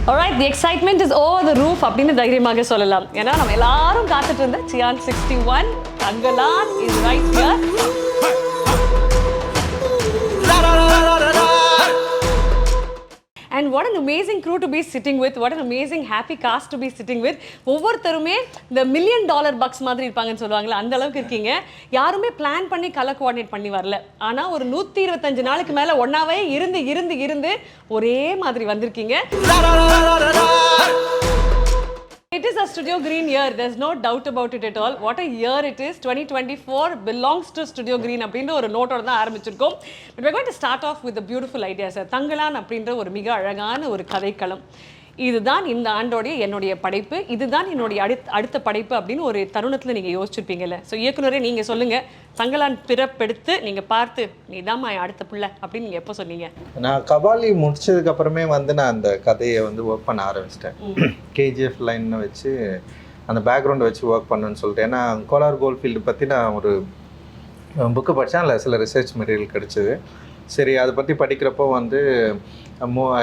Alright, the excitement is over the roof அப்படின்னு தைரியமாக சொல்லலாம். ஏன்னா நம்ம எல்லாரும் காத்துட்டு இருந்த Chiyaan 61 Thangalaan is right here. And what an amazing crew to be sitting with. What an amazing happy cast to be sitting with. ஒவ்வொருத்தருமே இந்த $1 million bucks மாதிரி இருப்பாங்கன்னு சொல்லுவாங்கல்ல, அந்த அளவுக்கு இருக்கீங்க. யாருமே பிளான் பண்ணி கலர் கோஆர்டினேட் பண்ணி வரல. ஆனா ஒரு 125 நாளுக்கு மேல ஒன்னாவே இருந்து ஒரே மாதிரி வந்திருக்கீங்க. It is a Studio Green year. There's no doubt about it at all. What a year it is. 2024 belongs to Studio Green அப்படின்ற ஒரு நோட்டோட தான் ஆரம்பிச்சிருக்கோம். But we're going to start off with a beautiful idea, sir. Thangalaan அப்படின்ற ஒரு மிக அழகான ஒரு கதைக்களம். இதுதான் இந்த ஆண்டோடைய என்னுடைய படைப்பு, இதுதான் என்னுடைய அடுத்த படைப்பு அப்படின்னு ஒரு தருணத்தில் நீங்கள் யோசிச்சிருப்பீங்கல்ல. ஸோ இயக்குனரே நீங்கள் சொல்லுங்கள், தங்கலான் பிறப்பெடுத்து நீங்கள் பார்த்து நீதாம்மா அடுத்த பிள்ளை அப்படின்னு நீங்கள் எப்போ சொன்னீங்க? நான் கபாலி முடிச்சதுக்கப்புறமே வந்து நான் அந்த கதையை வந்து ஒர்க் பண்ண ஆரம்பிச்சிட்டேன். கேஜிஎஃப் லைன்னு வச்சு அந்த பேக்ரவுண்டை வச்சு ஒர்க் பண்ணுன்னு சொல்லிட்டு. ஏன்னா கோலார் கோல்ஃபீல்டு பற்றி நான் ஒரு புக்கு படித்தேன், அதில் சில ரிசர்ச் மெட்டீரியல் கிடச்சிது. சரி, அதை பற்றி படிக்கிறப்போ வந்து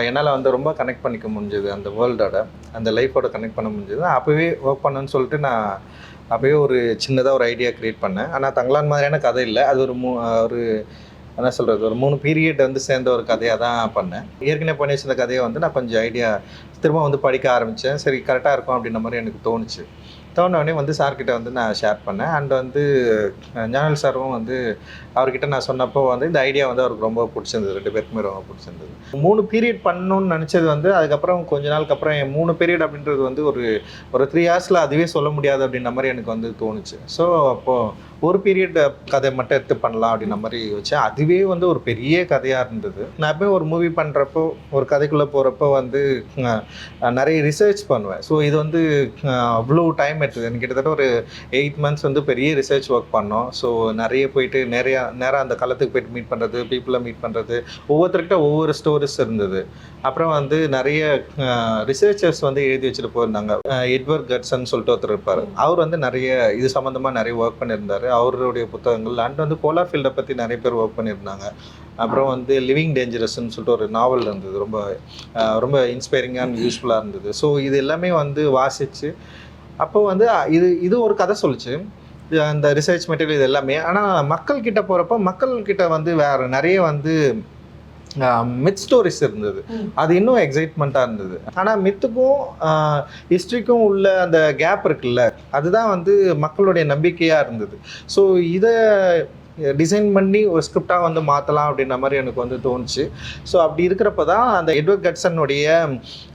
என்னால் வந்து ரொம்ப கனெக்ட் பண்ணிக்க முடிஞ்சது, அந்த வேர்ல்டோட அந்த லைஃபோட கனெக்ட் பண்ண முடிஞ்சது. அப்போவே ஒர்க் பண்ணணுன்னு சொல்லிட்டு நான் அப்போவே ஒரு சின்னதாக ஒரு ஐடியா க்ரியேட் பண்ணேன். ஆனால் தங்கலான் மாதிரியான கதை இல்லை, அது ஒரு என்ன சொல்கிறது, ஒரு 3 பீரியட் வந்து சேர்ந்த ஒரு கதையாக தான் பண்ணேன். ஏற்கனவே பண்ணி வச்சிருந்த கதையை வந்து நான் கொஞ்சம் ஐடியா திரும்ப வந்து படிக்க ஆரம்பித்தேன். சரி, கரெக்டாக இருக்கும் அப்படின்ற மாதிரி எனக்கு தோணுனே வந்து சார்கிட்ட வந்து நான் ஷேர் பண்ணேன். அண்ட் வந்து ஞானல் சாரும் வந்து அவர்கிட்ட நான் சொன்னப்போ வந்து இந்த ஐடியா வந்து அவருக்கு ரொம்ப பிடிச்சிருந்தது, 2 பேருக்குமே ரொம்ப பிடிச்சிருந்தது. 3 பீரியட் பண்ணணும்னு நினச்சது வந்து அதுக்கப்புறம் கொஞ்ச நாளுக்கு அப்புறம் 3 பீரியட் அப்படின்றது வந்து ஒரு 3 ஹார்ஸில் அதுவே சொல்ல முடியாது அப்படின்ற மாதிரி எனக்கு வந்து தோணுச்சு. ஸோ அப்போது ஒரு பீரியட் கதை மட்டும் எடுத்து பண்ணலாம் அப்படின்ற மாதிரி வச்சேன். அதுவே வந்து ஒரு பெரிய கதையாக இருந்தது. நான் எப்போயும் ஒரு மூவி பண்ணுறப்போ, ஒரு கதைக்குள்ளே போகிறப்போ வந்து நிறைய ரிசர்ச் பண்ணுவேன். ஸோ இது வந்து அவ்வளோ டைம் எடுத்தது. எனக்கு கிட்டத்தட்ட ஒரு 8 months வந்து பெரிய ரிசர்ச் ஒர்க் பண்ணோம். ஸோ நிறைய போயிட்டு நேராக அந்த களத்துக்கு போயிட்டு மீட் பண்ணுறது, பீப்புளை மீட் பண்ணுறது, ஒவ்வொருத்தர்கிட்ட ஒவ்வொரு ஸ்டோரிஸ் இருந்தது. அப்புறம் வந்து நிறைய ரிசர்ச்சர்ஸ் வந்து எழுதி வச்சுட்டு போயிருந்தாங்க. எட்வர்ட் கட்சன் சொல்லிட்டு ஒருத்தர் இருப்பார். அவர் வந்து நிறைய இது சம்மந்தமாக நிறைய ஒர்க் பண்ணியிருந்தார். அவருடைய புத்தகங்கள் அண்ட் வந்து கோலார் ஃபீல்டை பற்றி நிறைய பேர் ஒர்க் பண்ணியிருந்தாங்க. அப்புறம் வந்து லிவிங் டேஞ்சரஸ்ன்னு சொல்லிட்டு ஒரு நாவல் இருந்தது, ரொம்ப இன்ஸ்பைரிங்காக அண்ட் யூஸ்ஃபுல்லாக இருந்தது. ஸோ இது எல்லாமே வந்து வாசித்து அப்போ வந்து இது ஒரு கதை சொல்லிச்சு, அந்த ரிசர்ச் மெட்டீரியல் இது எல்லாமே. ஆனால் மக்கள்கிட்ட போகிறப்போ மக்கள்கிட்ட வந்து வேறு நிறைய வந்து மித் ஸ்டோரிஸ் இருந்தது. அது இன்னும் எக்ஸைட்மெண்ட்டாக இருந்தது. ஆனால் மித்துக்கும் ஹிஸ்ட்ரிக்கும் உள்ள அந்த கேப் இருக்குல்ல, அதுதான் வந்து மக்களுடைய நம்பிக்கையாக இருந்தது. ஸோ இதை டிசைன் பண்ணி ஒரு ஸ்கிரிப்டாக வந்து மாற்றலாம் அப்படின்ற மாதிரி எனக்கு வந்து தோணுச்சு. ஸோ அப்படி இருக்கிறப்ப தான் அந்த எட்வர்ட் கட்சனுடைய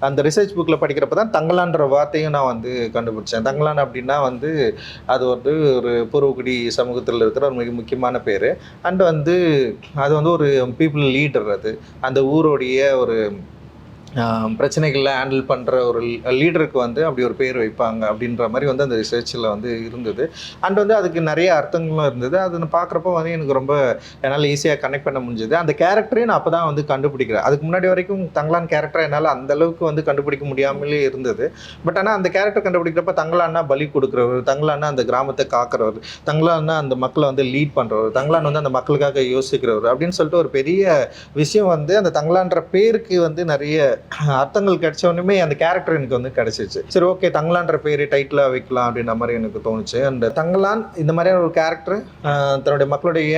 அந்த ரிசர்ச் புக்கில் படிக்கிறப்ப தான் தங்கலான்ற வார்த்தையும் நான் வந்து கண்டுபிடிச்சேன். தங்கலான் அப்படின்னா வந்து அது வந்து ஒரு பூர்வகுடி சமூகத்தில் இருக்கிற ஒரு மிக முக்கியமான பேர். அண்ட் வந்து அது வந்து ஒரு பீப்புள் லீடர். அது அந்த ஊருடைய ஒரு பிரச்சனைகளில் ஹேண்டில் பண்ணுற ஒரு லீடருக்கு வந்து அப்படி ஒரு பேர் வைப்பாங்க அப்படின்ற மாதிரி வந்து அந்த ரிசர்ச்சில் வந்து இருந்தது. அண்ட் வந்து அதுக்கு நிறைய அர்த்தங்களும் இருந்தது. அது நான் பார்க்குறப்போ வந்து எனக்கு ரொம்ப என்னால் ஈஸியாக கனெக்ட் பண்ண முடிஞ்சது. அந்த கேரக்டரையும் நான் அப்போ தான் வந்து கண்டுபிடிக்கிறேன். அதுக்கு முன்னாடி வரைக்கும் தங்கலான் கேரக்டரை என்னால் அந்தளவுக்கு வந்து கண்டுபிடிக்க முடியாமலே இருந்தது. பட் ஆனால் அந்த கேரக்டர் கண்டுபிடிக்கிறப்ப தங்கலான்னா பலி கொடுக்குறவர், தங்கலான்னா அந்த கிராமத்தை காக்கிறவர், தங்கலான்னா அந்த மக்களை வந்து லீட் பண்ணுறவர், தங்கலான் வந்து அந்த மக்களுக்காக யோசிக்கிறவர் அப்படின்னு சொல்லிட்டு ஒரு பெரிய விஷயம் வந்து அந்த தங்கலான்ற பேருக்கு வந்து நிறைய அர்த்தங்கள் கிடைச்சவனுமே அந்த கேரக்டர் எனக்கு வந்து கிடைச்சிச்சு. சரி, ஓகே, தங்கலான்ற பேர் டைட்டிலாக வைக்கலாம் அப்படின்ற மாதிரி எனக்கு தோணுச்சு. அண்ட் தங்கலான் இந்த மாதிரியான ஒரு கேரக்டர் தன்னுடைய மக்களுடைய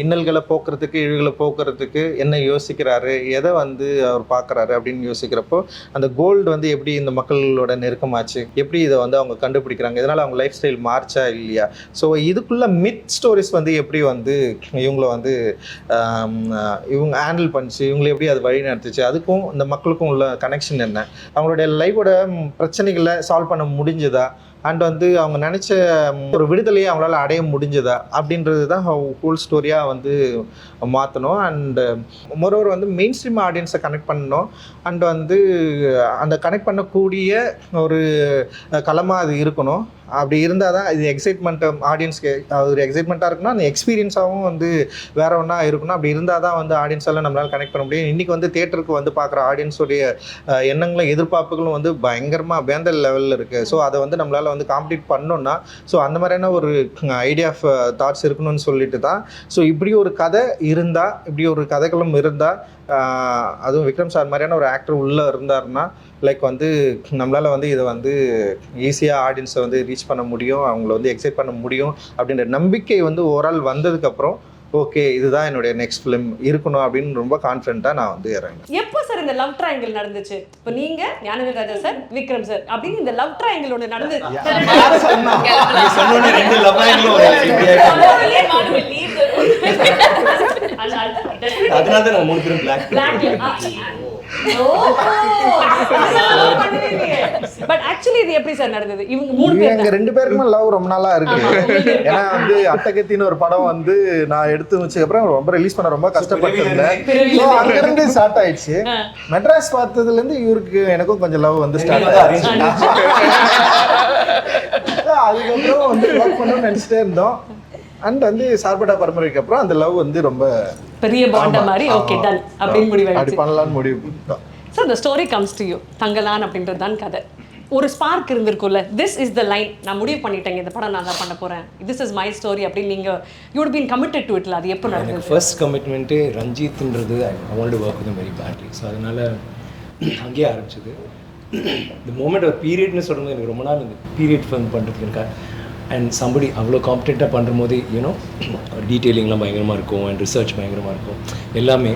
இன்னல்களை போக்குறதுக்கு, இழிவுகளை போக்குறதுக்கு என்ன யோசிக்கிறாரு, எதை வந்து அவர் பார்க்குறாரு அப்படின்னு யோசிக்கிறப்போ அந்த கோல்டு வந்து எப்படி இந்த மக்களோட நெருக்கமாச்சு, எப்படி இதை வந்து அவங்க கண்டுபிடிக்கிறாங்க, இதனால் அவங்க லைஃப் ஸ்டைல் மார்ச்சா இல்லையா, ஸோ இதுக்குள்ள மித் ஸ்டோரிஸ் வந்து எப்படி வந்து இவங்களை வந்து இவங்க ஹேண்டில் பண்ணிச்சு, இவங்களை எப்படி அது வழி நடத்துச்சு, அதுக்கும் இந்த மக்களுக்கும் உள்ள கனெக்ஷன் என்ன, அவங்களுடைய லைஃபோட பிரச்சனைகளை சால்வ் பண்ண முடிஞ்சதா, அண்ட் வந்து அவங்க நினச்ச ஒரு விடுதலையை அவங்களால அடைய முடிஞ்சதா அப்படின்றது தான் ஹோல் ஸ்டோரியாக வந்து மாற்றணும். அண்டு மொரோவர் வந்து மெயின் ஸ்ட்ரீம் ஆடியன்ஸை கனெக்ட் பண்ணணும். அண்ட் வந்து அந்த கனெக்ட் பண்ணக்கூடிய ஒரு களமாக அது இருக்கணும். அப்படி இருந்தால் தான் இது எக்ஸைட்மெண்ட் ஆடியன்ஸ்க்கு ஒரு எக்ஸைட்மெண்ட்டாக இருக்கணும், அந்த எக்ஸ்பீரியன்ஸாகவும் வந்து வேற ஒன்றா இருக்கணும். அப்படி இருந்தால் தான் வந்து ஆடியன்ஸால் நம்மளால் கனெக்ட் பண்ண முடியும். இன்றைக்கி வந்து தியேட்டருக்கு வந்து பார்க்குற ஆடியன்ஸோடைய எண்ணங்களும் எதிர்பார்ப்புகளும் வந்து பயங்கரமாக வேந்த லெவலில் இருக்குது. ஸோ அதை வந்து நம்மளால் வந்து காம்ப்ளீட் பண்ணோன்னா ஸோ அந்த மாதிரியான ஒரு ஐடியா ஆஃப் தாட்ஸ் இருக்கணும்னு சொல்லிட்டு தான் ஸோ இப்படி ஒரு கதை இருந்தால், இப்படி ஒரு கதைக்களம் இருந்தால், அதுவும் விக்ரம் சார் மாதிரியான ஒரு ஆக்டர் உள்ளே இருந்தாருன்னா லைக் வந்து நம்மளால் வந்து இதை வந்து ஈஸியாக ஆடியன்ஸை வந்து ரீச் பண்ண முடியும், அவங்கள வந்து எக்ஸைட் பண்ண முடியும் அப்படின்ற நம்பிக்கை வந்து ஓவரால் வந்ததுக்கப்புறம் ஓகே இதுதான் என்னுடைய நெக்ஸ்ட் ஃபிலிம் இருக்கணும் அப்படின்னு ரொம்ப கான்ஃபிடென்ட்டாக நான் வந்து இறங்கினேன். எப்போ சார் இந்த லவ் ட்ரையாங்கிள் நடந்துச்சு? இப்போ நீங்க ஞானவேல் ராஜா சார், விக்ரம் சார் அப்படின்னு இந்த லவ் ட்ரையாங்கிள் ஒன்று நடந்து அதனால தான் 3 பேரும் பிளாக். பட் ஆக்சுவலி இது எப்படி சார் நடந்தது? இவங்க 3 பேர் எங்க 2 பேருக்குமே லவ் ரொம்ப நாளா இருக்கு. ஏன்னா வந்து அட்டகத்தின்னு ஒரு படம் வந்து நான் எடுத்து வச்சதுக்கு அப்புறம் ரொம்ப ரிலீஸ் பண்ண ரொம்ப கஷ்டப்பட்டிருந்தேன். அங்க இருந்து ஸ்டார்ட் ஆயிடுச்சு. மெட்ராஸ் பார்த்ததுல இருந்து இவருக்கு எனக்கும் கொஞ்சம் லவ் வந்து ஸ்டார்ட் ஆயிடுச்சு. அதுக்கப்புறம் வந்து ஒர்க் பண்ணணும்னு நினைச்சிட்டே இருந்தோம். அண்ட் வந்து சார்பட்டா பரம்பரைக்கு அப்புறம் அந்த லவ் வந்து ரொம்ப பெரிய பாண்ட மாதிரி ஓகே டன் அப்படின்னு முடிவாயிடுச்சு. அப்படி பண்ணலாம்னு முடிவு பண்ணிட்டோம். So the story comes to you. Thangalaan அப்படின்றது தான் கதை. ஒரு ஸ்பார்க் இருந்திருக்கும்ல, திஸ் இஸ் த லைன், நான் முடிவு பண்ணிட்டேன் இந்த படம் நான் தான் பண்ண போகிறேன், திஸ் இஸ் மை ஸ்டோரி அப்படின்னு நீங்கள் you would been committed to இட்ல. அது எப்போ நடந்தது? ஃபர்ஸ்ட் கமிட்மெண்ட்டு ரஞ்சித்ன்றது I want to work with very badly. So அதனால் அங்கேயே ஆரம்பிச்சது. இந்த மூமெண்ட் ஒரு பீரியட்னு சொல்கிறது எனக்கு ரொம்ப நாள் இந்த பீரியட் ஃபிலிம் பண்ணுறதுக்கு எனக்கு அண்ட் சம்படி அவ்வளோ காம்படெண்ட்டாக பண்ணுற போது யூனோ டீட்டெயிலிங்லாம் பயங்கரமாக இருக்கும் அண்ட் ரிசர்ச் பயங்கரமாக இருக்கும் எல்லாமே.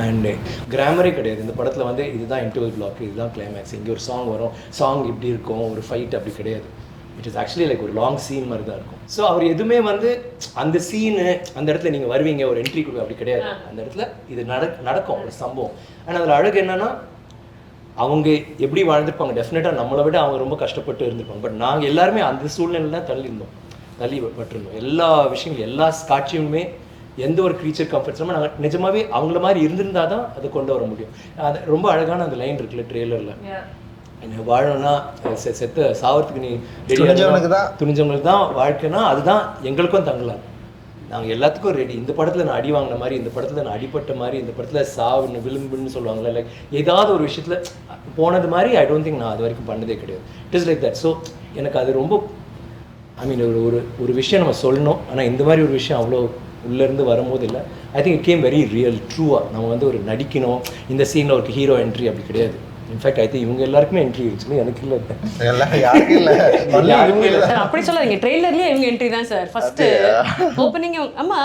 அண்டு கிராமரே கிடையாது இந்த படத்தில் வந்து இதுதான் இன்டர்வல் பிளாக், இதுதான் கிளைமேக்ஸ், இங்கே ஒரு சாங் வரும், சாங் இப்படி இருக்கும், ஒரு ஃபைட் அப்படி கிடையாது. இட் இஸ் ஆக்சுவலி லைக் ஒரு லாங் சீன் மாதிரி தான் இருக்கும். ஸோ அவர் எதுவுமே வந்து அந்த சீனு அந்த இடத்துல நீங்கள் வருவீங்க ஒரு என்ட்ரி கொடுங்க அப்படி கிடையாது. அந்த இடத்துல இது நடக்கும் ஒரு சம்பவம். ஆனால் அதில் அழகு என்னென்னா அவங்க எப்படி வாழ்ந்துருப்பாங்க, டெஃபினட்டாக நம்மளை விட அவங்க ரொம்ப கஷ்டப்பட்டு இருந்திருப்பாங்க. பட் நாங்கள் எல்லாருமே அந்த சூழ்நிலையில் தான் தள்ளிப்பட்டிருந்தோம். எல்லா விஷயங்களும் எல்லா காட்சியுமே எந்த ஒரு க்ரீச்சர் கம்ஃபர்ட்ஸ் நம்ம நாங்கள் நிஜமாகவே அவங்கள மாதிரி இருந்திருந்தால் தான் அதை கொண்டு வர முடியும். அது ரொம்ப அழகான அந்த லைன் இருக்குல்ல ட்ரெய்லரில், என்ன வாழணும்னா செத்த சாவறதுக்கு நீ துணிஞ்சவங்களுக்கு தான் வாழ்க்கைனா அதுதான் எங்களுக்கும் தங்கலாம். நாங்கள் எல்லாத்துக்கும் ரெடி. இந்த படத்தில் நான் அடி வாங்கின மாதிரி, இந்த படத்தில் நான் அடிப்பட்ட மாதிரி, இந்த படத்தில் சாவுன்னு விளிம்புன்னு சொல்லுவாங்கள்ல, லைக் ஏதாவது ஒரு விஷயத்தில் போனது மாதிரி ஐ டோன்ட் திங்க் நான் அது வரைக்கும் பண்ணதே கிடையாது. It is like that. So எனக்கு அது ரொம்ப ஐ மீன் ஒரு விஷயம் நம்ம சொல்லணும், ஆனால் இந்த மாதிரி ஒரு விஷயம் அவ்வளோ உள்ளேருந்து வரும்போது இல்லை. I think it came very real ட்ரூவாக. நம்ம வந்து ஒரு நடிக்கணும் இந்த சீனில் ஒரு ஹீரோ என்ட்ரி அப்படி கிடையாது. இன்ஃபேக்ட் ஐ திங்க் இவங்க எல்லாருக்குமே என்ட்ரி இருந்துச்சு, எனக்கு இல்லை. அப்படி சொல்லாதீங்க, ட்ரெய்லர்லயே இவங்க என்ட்ரி தான் சார். ஃபர்ஸ்ட் ஓப்பனிங் அம்மா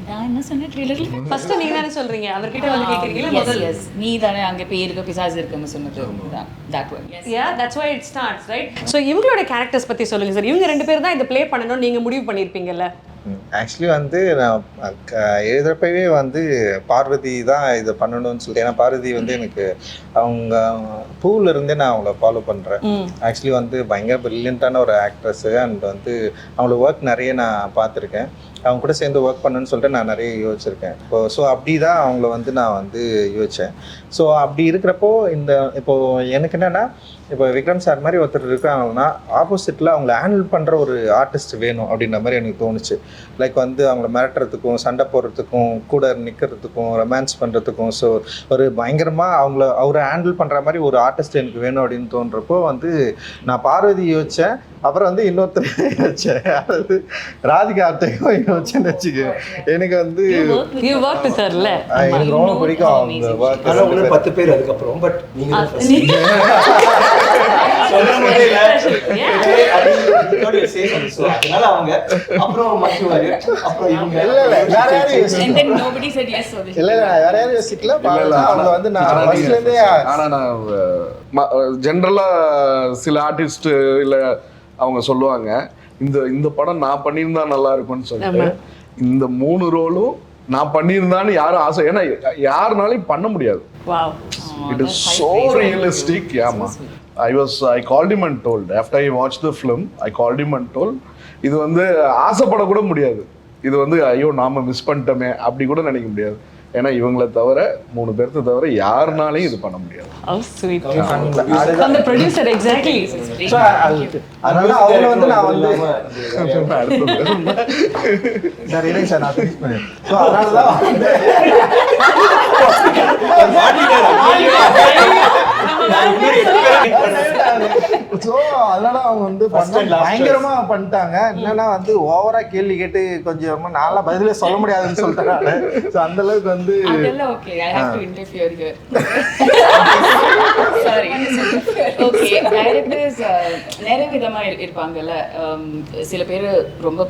நான் என்ன சொன்னேன் ட்ரெய்லர்ல? ஃபர்ஸ்ட் நீங்க தானே சொல்றீங்க, அவர்கிட்ட வந்து கேக்குறீங்களா? முதல்ல நீ தானே அங்க பேய் இருக்க பிசாசு இருக்குன்னு சொன்னது. That one. Yeah, that's why it starts, right? So இவங்களோட கேரக்டர்ஸ் பத்தி சொல்லுங்க சார். இவங்க 2 பேர் தான் இத ப்ளே பண்ணனும் நீங்க முடிவு பண்ணிருப்பீங்கல்ல? ஆக்சுவலி வந்து நான் எழுதுறப்பவே வந்து பார்வதி தான் இதை பண்ணணும்னு சொல்லிட்டு, ஏன்னா பார்வதி வந்து எனக்கு அவங்க பூவில் இருந்தே நான் அவங்கள ஃபாலோ பண்ணுறேன். ஆக்சுவலி வந்து பயங்கர ப்ரில்லியண்ட்டான ஒரு ஆக்ட்ரஸ்ஸு. அண்ட் வந்து அவங்கள ஒர்க் நிறைய நான் பார்த்துருக்கேன். அவங்க கூட சேர்ந்து ஒர்க் பண்ணணுன்னு சொல்லிட்டு நான் நிறைய யோசிச்சிருக்கேன். ஸோ அப்படி தான் அவங்கள வந்து நான் வந்து யோசித்தேன். ஸோ அப்படி இருக்கிறப்போ இப்போது எனக்கு என்னென்னா, இப்போ விக்ரம் சார் மாதிரி ஒருத்தர் இருக்காங்கன்னா ஆப்போசிட்டில் அவங்கள ஹேண்டில் பண்ணுற ஒரு ஆர்டிஸ்ட் வேணும் அப்படின்ற மாதிரி எனக்கு தோணுச்சு. லைக் வந்து அவங்கள மிரட்டுறதுக்கும் சண்டை போடுறதுக்கும் கூட நிற்கிறதுக்கும் ரொமான்ஸ் பண்ணுறதுக்கும் ஸோ ஒரு பயங்கரமாக அவரை ஹேண்டில் பண்ணுற மாதிரி ஒரு ஆர்டிஸ்ட் எனக்கு வேணும் அப்படின்னு தோன்றப்போ வந்து நான் பார்வதி யோசித்தேன். அப்புறம் வந்து இன்னொருத்தர் யோசிச்சேன், அதாவது ராதிகா ஆர்த்தையும் யோசிச்சேன்னு வச்சுக்க. எனக்கு வந்து எனக்கு ரொம்ப பிடிக்கும் அவங்க ஒர்க். 10 பேர் அதுக்கப்புறம் பட் நீங்கள் அதனால அவங்க அப்புறம் மச்சுவாரு அப்புறம் இவங்க வேற யாரும் யோசிக்கல. அவங்க வந்து நான் ஃபர்ஸ்ட்ல இருந்தே ஆனா நான் ஜென்ரலா சில ஆர்டிஸ்ட் இல்ல அவங்க சொல்லுவாங்க இந்த படம் நான் பண்ணியிருந்தா நல்லா இருக்கும்னு சொல்லிட்டு. இந்த 3 ரோலும் நான் பண்ணியிருந்தான்னு யாரும் ஆசை, ஏன்னா யாருனாலையும் பண்ண முடியாது. It is so realistic. ஆமா, I called him and told, after I watched the film, I called him and told, இது வந்து ஆசைப்படக்கூட முடியாது. இது வந்து ஐயோ நாம மிஸ் பண்ணிட்டோமே அப்படி கூட நினைக்க முடியாது. ஏன்னா இவங்களை தவிர 3 பேர்த்த தவிர யாருனாலையும் இது பண்ண முடியாது. How sweet. அந்த producer exactly. அதனால அவங்க வந்து நான் வந்து சார் இல்லை சார் நான் ஃபினிஷ் பண்ணேன். ஸோ அதனால தான் ஸோ அதனால அவங்க வந்து பயங்கரமா பண்ணிட்டாங்க. என்னன்னா வந்து ஓவரா கேள்வி கேட்டு கொஞ்சம் நாளா பதிலே சொல்ல முடியாதுன்னு சொல்லிட்டாங்க. ஸோ அந்த அளவுக்கு வந்து அதெல்லாம் okay. I have to interfere here. Sorry. Okay, directors நிறைய விதமா இருப்பாங்கல்ல. சில பேர் ரொம்ப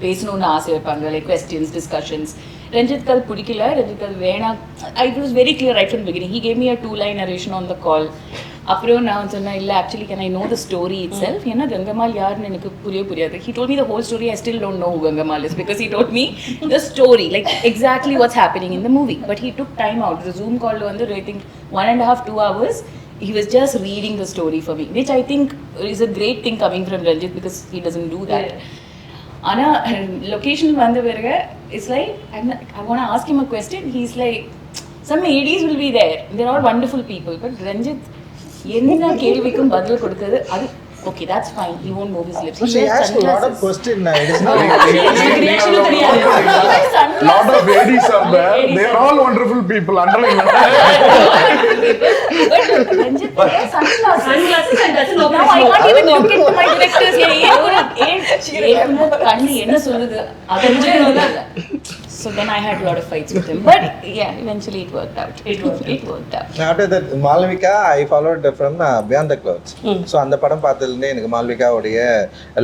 பேசணும்னு ஆசை இருப்பாங்க, லைக் கொஸ்டின்ஸ், டிஸ்கஷன்ஸ். ரஞ்சித் அது பிடிக்கல, ரஞ்சித் அது வேணாம். It was very clear right from beginning. He gave me a 2-line narration on the call. அப்புறம் நான் சொன்னேன், இல்லை actually can I know the story itself. ஏன்னா கங்கம்மாள் யாருன்னு எனக்கு புரியாது. He told me the whole story. I still don't know who Gangammal is because he told me the story, like exactly what's happening in the movie. But he took time out. The zoom காலில் வந்து I think 1.5-2 hours he was just reading the story for me, which I think is a great thing coming from Ranjit because he doesn't do that. Ana location vanda verga, it's like I want to ask him a question. He's like, some ADs will be there, they're all wonderful people, but Ranjit enna kelvikkum badal kodukadhu adu okay, that's fine. He won't move his lips. She asked a lot of questions. It is not lot of ladies are there. They are all wonderful people. Underline. But Ranjit wears sunglasses and doesn't open. Now I can't even look into my directors. Kanni enna solludu adha. So then I had a lot of fights with him. But yeah, eventually it worked out. It worked out. After that, Malvika, I followed from Beyond the Clouds. So அந்த படம் பார்த்ததுலேருந்தே எனக்கு மால்விகாவுடைய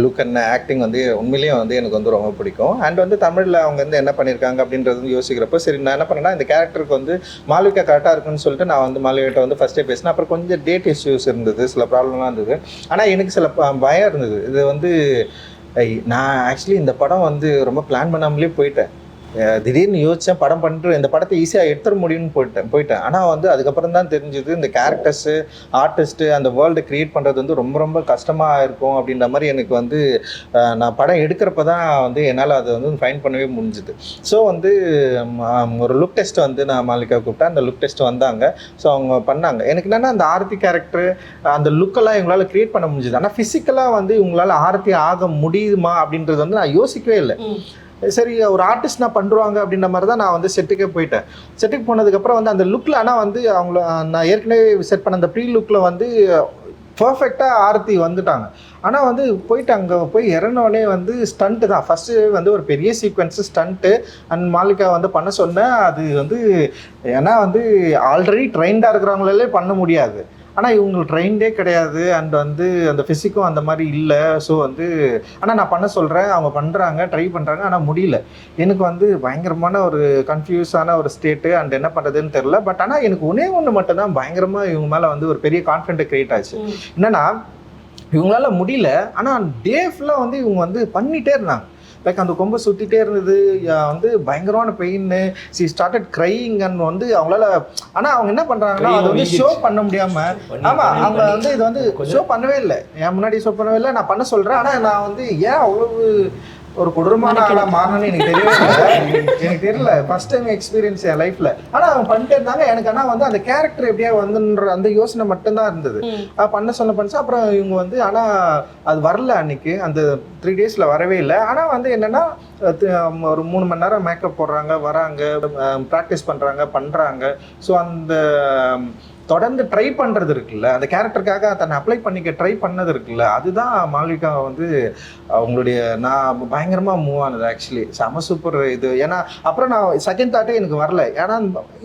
look and acting வந்து உண்மையிலேயே வந்து எனக்கு வந்து ரொம்ப பிடிக்கும். அண்ட் வந்து தமிழில் அவங்க வந்து என்ன பண்ணியிருக்காங்க அப்படின்றது வந்து யோசிக்கிறப்போ சரி நான் என்ன பண்ணேன்னா இந்த கேரக்டருக்கு வந்து மால்விகா கரெக்டாக இருக்குன்னு சொல்லிட்டு நான் வந்து மால்விகிட்ட வந்து ஃபஸ்ட்டே பேசினேன். அப்புறம் கொஞ்சம் டேட் இஷ்யூஸ் இருந்தது, சில ப்ராப்ளம்லாம் இருந்தது. ஆனால் எனக்கு சில பயம் இருந்தது. இது வந்து நான் ஆக்சுவலி இந்த படம் வந்து ரொம்ப பிளான் பண்ணாமலே போயிட்டேன். திடீர்னு யோசித்தேன், படம் பண்ணிட்டு இந்த படத்தை ஈஸியாக எடுத்துட முடியும்னு போயிட்டேன். ஆனால் வந்து அதுக்கப்புறம் தான் தெரிஞ்சுது இந்த கேரக்டர்ஸு, ஆர்டிஸ்ட்டு, அந்த வேர்ல்டு க்ரியேட் பண்ணுறது வந்து ரொம்ப ரொம்ப கஷ்டமாக இருக்கும் அப்படின்ற மாதிரி எனக்கு வந்து நான் படம் எடுக்கிறப்ப தான் வந்து என்னால் அதை வந்து ஃபைன் பண்ணவே முடிஞ்சுது. ஸோ வந்து ஒரு லுக் டெஸ்ட் வந்து நான் மாலிகா கூப்பிட்டேன். அந்த லுக் டெஸ்ட் வந்தாங்க. ஸோ அவங்க பண்ணாங்க. எனக்கு என்னென்னா அந்த ஆரத்தி கேரக்டர் அந்த லுக்கெல்லாம் இவங்களால் க்ரியேட் பண்ண முடிஞ்சுது. ஆனால் ஃபிசிக்கலாக வந்து இவங்களால் ஆரத்தி ஆக முடியுமா அப்படின்றது வந்து நான் யோசிக்கவே இல்லை. சரி ஒரு ஆர்டிஸ்ட் நான் பண்ணுறாங்க அப்படின்ற மாதிரி தான் நான் வந்து செட்டுக்கே போயிட்டேன். செட்டுக்கு போனதுக்கப்புறம் வந்து அந்த லுக்கில் ஆனால் வந்து அவங்கள நான் ஏற்கனவே செட் பண்ண அந்த ப்ரீ லுக்கில் வந்து பர்ஃபெக்டாக ஆரத்தி வந்துட்டாங்க. ஆனால் வந்து போயிட்டு அங்கே போய் இறங்கினோடனே வந்து ஸ்டண்ட்டு தான் ஃபஸ்ட்டு வந்து ஒரு பெரிய சீக்வன்ஸு ஸ்டண்ட்டு அண்ட் மாலிகா வந்து பண்ண சொன்னேன். அது வந்து ஏன்னா வந்து ஆல்ரெடி ட்ரெயின்டாக இருக்கிறவங்களே பண்ண முடியாது. ஆனால் இவங்க ட்ரெயின்டே கிடையாது. அண்ட் வந்து அந்த ஃபிசிக்கும் அந்த மாதிரி இல்லை. ஸோ வந்து ஆனால் நான் பண்ண சொல்கிறேன், அவங்க பண்ணுறாங்க, ட்ரை பண்ணுறாங்க, ஆனால் முடியல. எனக்கு வந்து பயங்கரமான ஒரு கன்ஃபியூஸான ஒரு ஸ்டேட்டு. அண்ட் என்ன பண்ணுறதுன்னு தெரில. பட் ஆனால் எனக்கு ஒன்று மட்டும்தான் பயங்கரமாக இவங்க மேலே வந்து ஒரு பெரிய கான்ஃபிடென்ட் க்ரியேட் ஆச்சு. என்னென்னா இவங்களால முடியல, ஆனால் டே ஃபுல்லாக வந்து இவங்க வந்து பண்ணிகிட்டே இருந்தாங்க. லைக் அந்த கொம்பை சுற்றிட்டே இருந்தது, வந்து பயங்கரமான pain. C started crying and வந்து அவங்களால. ஆனால் அவங்க என்ன பண்ணுறாங்கன்னா அதை வந்து ஷோ பண்ண முடியாமல். ஆமாம், அவங்க வந்து இது வந்து ஷோ பண்ணவே இல்லை. என் முன்னாடி ஷோ பண்ணவே இல்லை. நான் பண்ண சொல்கிறேன். ஆனால் நான் வந்து ஏன் அவ்வளவு ஒரு கொடூரமான ஆளாக மாறணும்னு எனக்கு தெரியவே இல்லை. எனக்கு தெரியல, ஃபர்ஸ்ட் டைம் எக்ஸ்பீரியன்ஸ் என் லைஃப்பில். ஆனால் அவங்க பண்ணிட்டே இருந்தாங்க. எனக்கு ஆனால் வந்து அந்த கேரக்டர் எப்படியா வந்துன்ற அந்த யோசனை மட்டும்தான் இருந்தது. பண்ண பண்ணிச்சு. அப்புறம் இவங்க வந்து ஆனால் அது வரல அன்னைக்கு, அந்த 3 days வரவே இல்லை. ஆனால் வந்து என்னென்னா ஒரு 3 மணி நேரம் மேக்கப் போடுறாங்க, வராங்க, ப்ராக்டிஸ் பண்ணுறாங்க. ஸோ அந்த தொடர்ந்து ட்ரை பண்ணுறது இருக்குல்ல, அந்த கேரக்டருக்காக தன்னை அப்ளை பண்ணிக்க ட்ரை பண்ணது இருக்குல்ல, அதுதான் மால்விகா வந்து அவங்களுடைய நான் பயங்கரமாக மூவ் ஆனது. ஆக்சுவலி செம சூப்பர் இது. ஏன்னா அப்புறம் நான் செகண்ட் தாட்டே எனக்கு வரல. ஏன்னா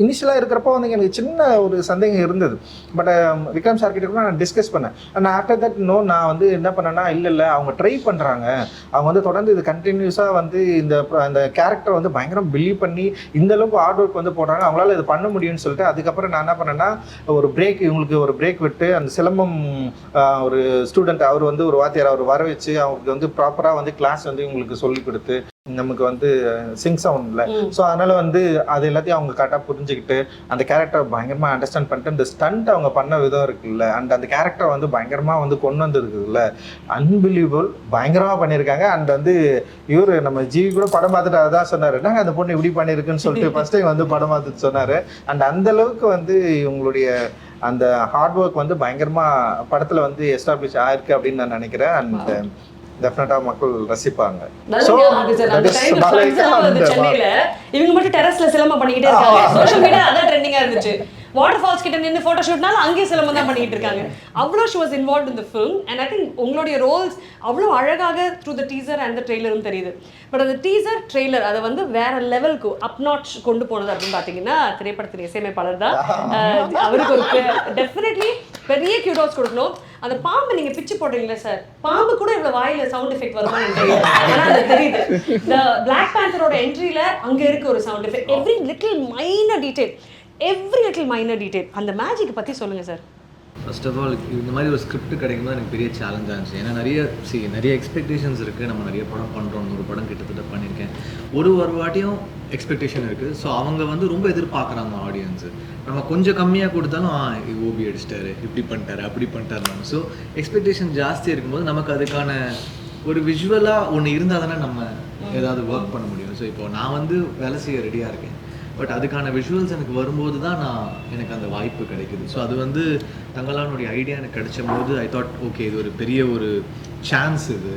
இனிஷியலாக இருக்கிறப்போ வந்து எனக்கு சின்ன ஒரு சந்தேகம் இருந்தது. பட் விக்ரம் சார் கிட்ட கூட நான் டிஸ்கஸ் பண்ணேன். நான் ஆஃப்டர் தட் நான் வந்து என்ன பண்ணேன்னா இல்லை அவங்க ட்ரை பண்ணுறாங்க, அவங்க வந்து தொடர்ந்து இது கண்டினியூஸாக வந்து இந்த கேரக்டர் வந்து பயங்கரம் பிலீவ் பண்ணி இந்தளவுக்கு ஹார்ட் ஒர்க் வந்து போடுறாங்க, அவங்களால இது பண்ண முடியும்னு சொல்லிட்டு அதுக்கப்புறம் நான் என்ன பண்ணேன்னா ஒரு பிரேக், இவங்களுக்கு ஒரு பிரேக் விட்டு அந்த சிலம்பம் ஒரு ஸ்டூடெண்ட் அவர் வந்து ஒரு வாத்தியார் அவர் வர வச்சு அவங்களுக்கு வந்து ப்ராப்பராக வந்து கிளாஸ் வந்து இவங்களுக்கு சொல்லி கொடுத்து நமக்கு வந்து சிங் சவுண்டில். ஸோ அதனால் வந்து அது எல்லாத்தையும் அவங்க கரெக்டாக புரிஞ்சுக்கிட்டு அந்த கேரக்டர் பயங்கரமாக அண்டர்ஸ்டாண்ட் பண்ணிட்டு இந்த ஸ்டண்ட் அவங்க பண்ண விதம் இருக்குல்ல, அண்ட் அந்த கேரக்டர் வந்து பயங்கரமாக வந்து கொண்டு வந்துருக்குதுல்ல, அன்பிலீவபிள், பயங்கரமாக பண்ணியிருக்காங்க. அண்ட் வந்து இவர் நம்ம ஜிவி கூட படம் பார்த்துட்டு அதான் சொன்னார், நாங்கள் அந்த பொண்ணு இப்படி பண்ணியிருக்குன்னு சொல்லிட்டு ஃபர்ஸ்ட் டைம் வந்து படம் பார்த்துட்டு சொன்னார். அண்ட் அந்தளவுக்கு வந்து இவங்களுடைய அந்த ஹார்ட் ஒர்க் வந்து பயங்கரமாக படத்தில் வந்து எஸ்டாப்ளிஷ் ஆயிருக்கு அப்படின்னு நான் நினைக்கிறேன். அண்ட் டெஃபினட்டா மக்கள் ரசிப்பாங்க. சென்னையில இவங்க மட்டும் டெரஸ்ல சிலம்பம் பண்ணிக்கிட்டே இருக்காங்க. சோஷியல் மீடியா அதான் ட்ரெண்டிங்கா இருந்துச்சு. வாட்டர் ஃபால்ஸ் கிட்ட நின்று ஃபோட்டோ ஷூட்னாலும் அங்கேயே சிலம்பம் தான் பண்ணிட்டு இருக்காங்க. அவ்வளோ she was involve in the film. And I think உங்களுடைய ரோல்ஸ் அவ்வளோ அழகாக through the teaser and the ட்ரெய்லரும் தெரியுது. பட் அந்த டீசர் ட்ரெய்லர் அதை வந்து வேற லெவலுக்கு அப் நாட்ச் கொண்டு போனது அப்படின்னு பார்த்தீங்கன்னா திரைப்படத்தின் இசையமைப்பாளர் தான். அவருக்கு ஒரு டெஃபினெட்லி பெரிய கியூடோஸ் கொடுக்கணும். அந்த பாம்பு நீங்க பிச்சு போடுறீங்களா சார், பாம்பு கூட இவ்வளவு வாயில சவுண்ட் எஃபெக்ட் வருமா தெரியல, ஆனா அது தெரியுது. இந்த பிளாக் பேந்தரோட என்ட்ரியில அங்க இருக்கு ஒரு sound effect. Every little minor detail அந்த மேஜிக் பத்தி சொல்லுங்க சார். ஃபர்ஸ்ட் ஆஃப் ஆல் இந்த மாதிரி ஒரு ஸ்கிரிப்ட் கிடைக்கும் எனக்கு பெரிய சேலஞ்சாக இருந்துச்சு. ஏன்னா நிறைய எக்ஸ்பெக்டேஷன்ஸ் இருக்குது. நம்ம நிறைய படம் பண்ணுறோம், ஒரு படம் கிட்டத்தட்ட பண்ணியிருக்கேன். ஒரு வாட்டியும் எக்ஸ்பெக்டேஷன் இருக்குது. ஸோ அவங்க வந்து ரொம்ப எதிர்பார்க்குறாங்க ஆடியன்ஸு. நம்ம கொஞ்சம் கம்மியாக கொடுத்தாலும் ஓபி அடிச்சிட்டாரு, இப்படி பண்ணிட்டாரு, அப்படி பண்ணிட்டாரு. ஸோ எக்ஸ்பெக்டேஷன் ஜாஸ்தியாக இருக்கும்போது நமக்கு அதுக்கான ஒரு விஷுவலாக ஒன்று இருந்தால் தானே நம்ம ஏதாவது ஒர்க் பண்ண முடியும். ஸோ இப்போ நான் வந்து வேலை செய்ய ரெடியாக இருக்கேன். பட் அதுக்கான விஷுவல்ஸ் எனக்கு வரும்போது தான் எனக்கு அந்த வாய்ப்பு கிடைக்குது. ஸோ அது வந்து தங்களானுடைய ஐடியா எனக்கு கிடைச்ச போது ஐ தாட் ஓகே இது ஒரு பெரிய ஒரு சான்ஸ் இது.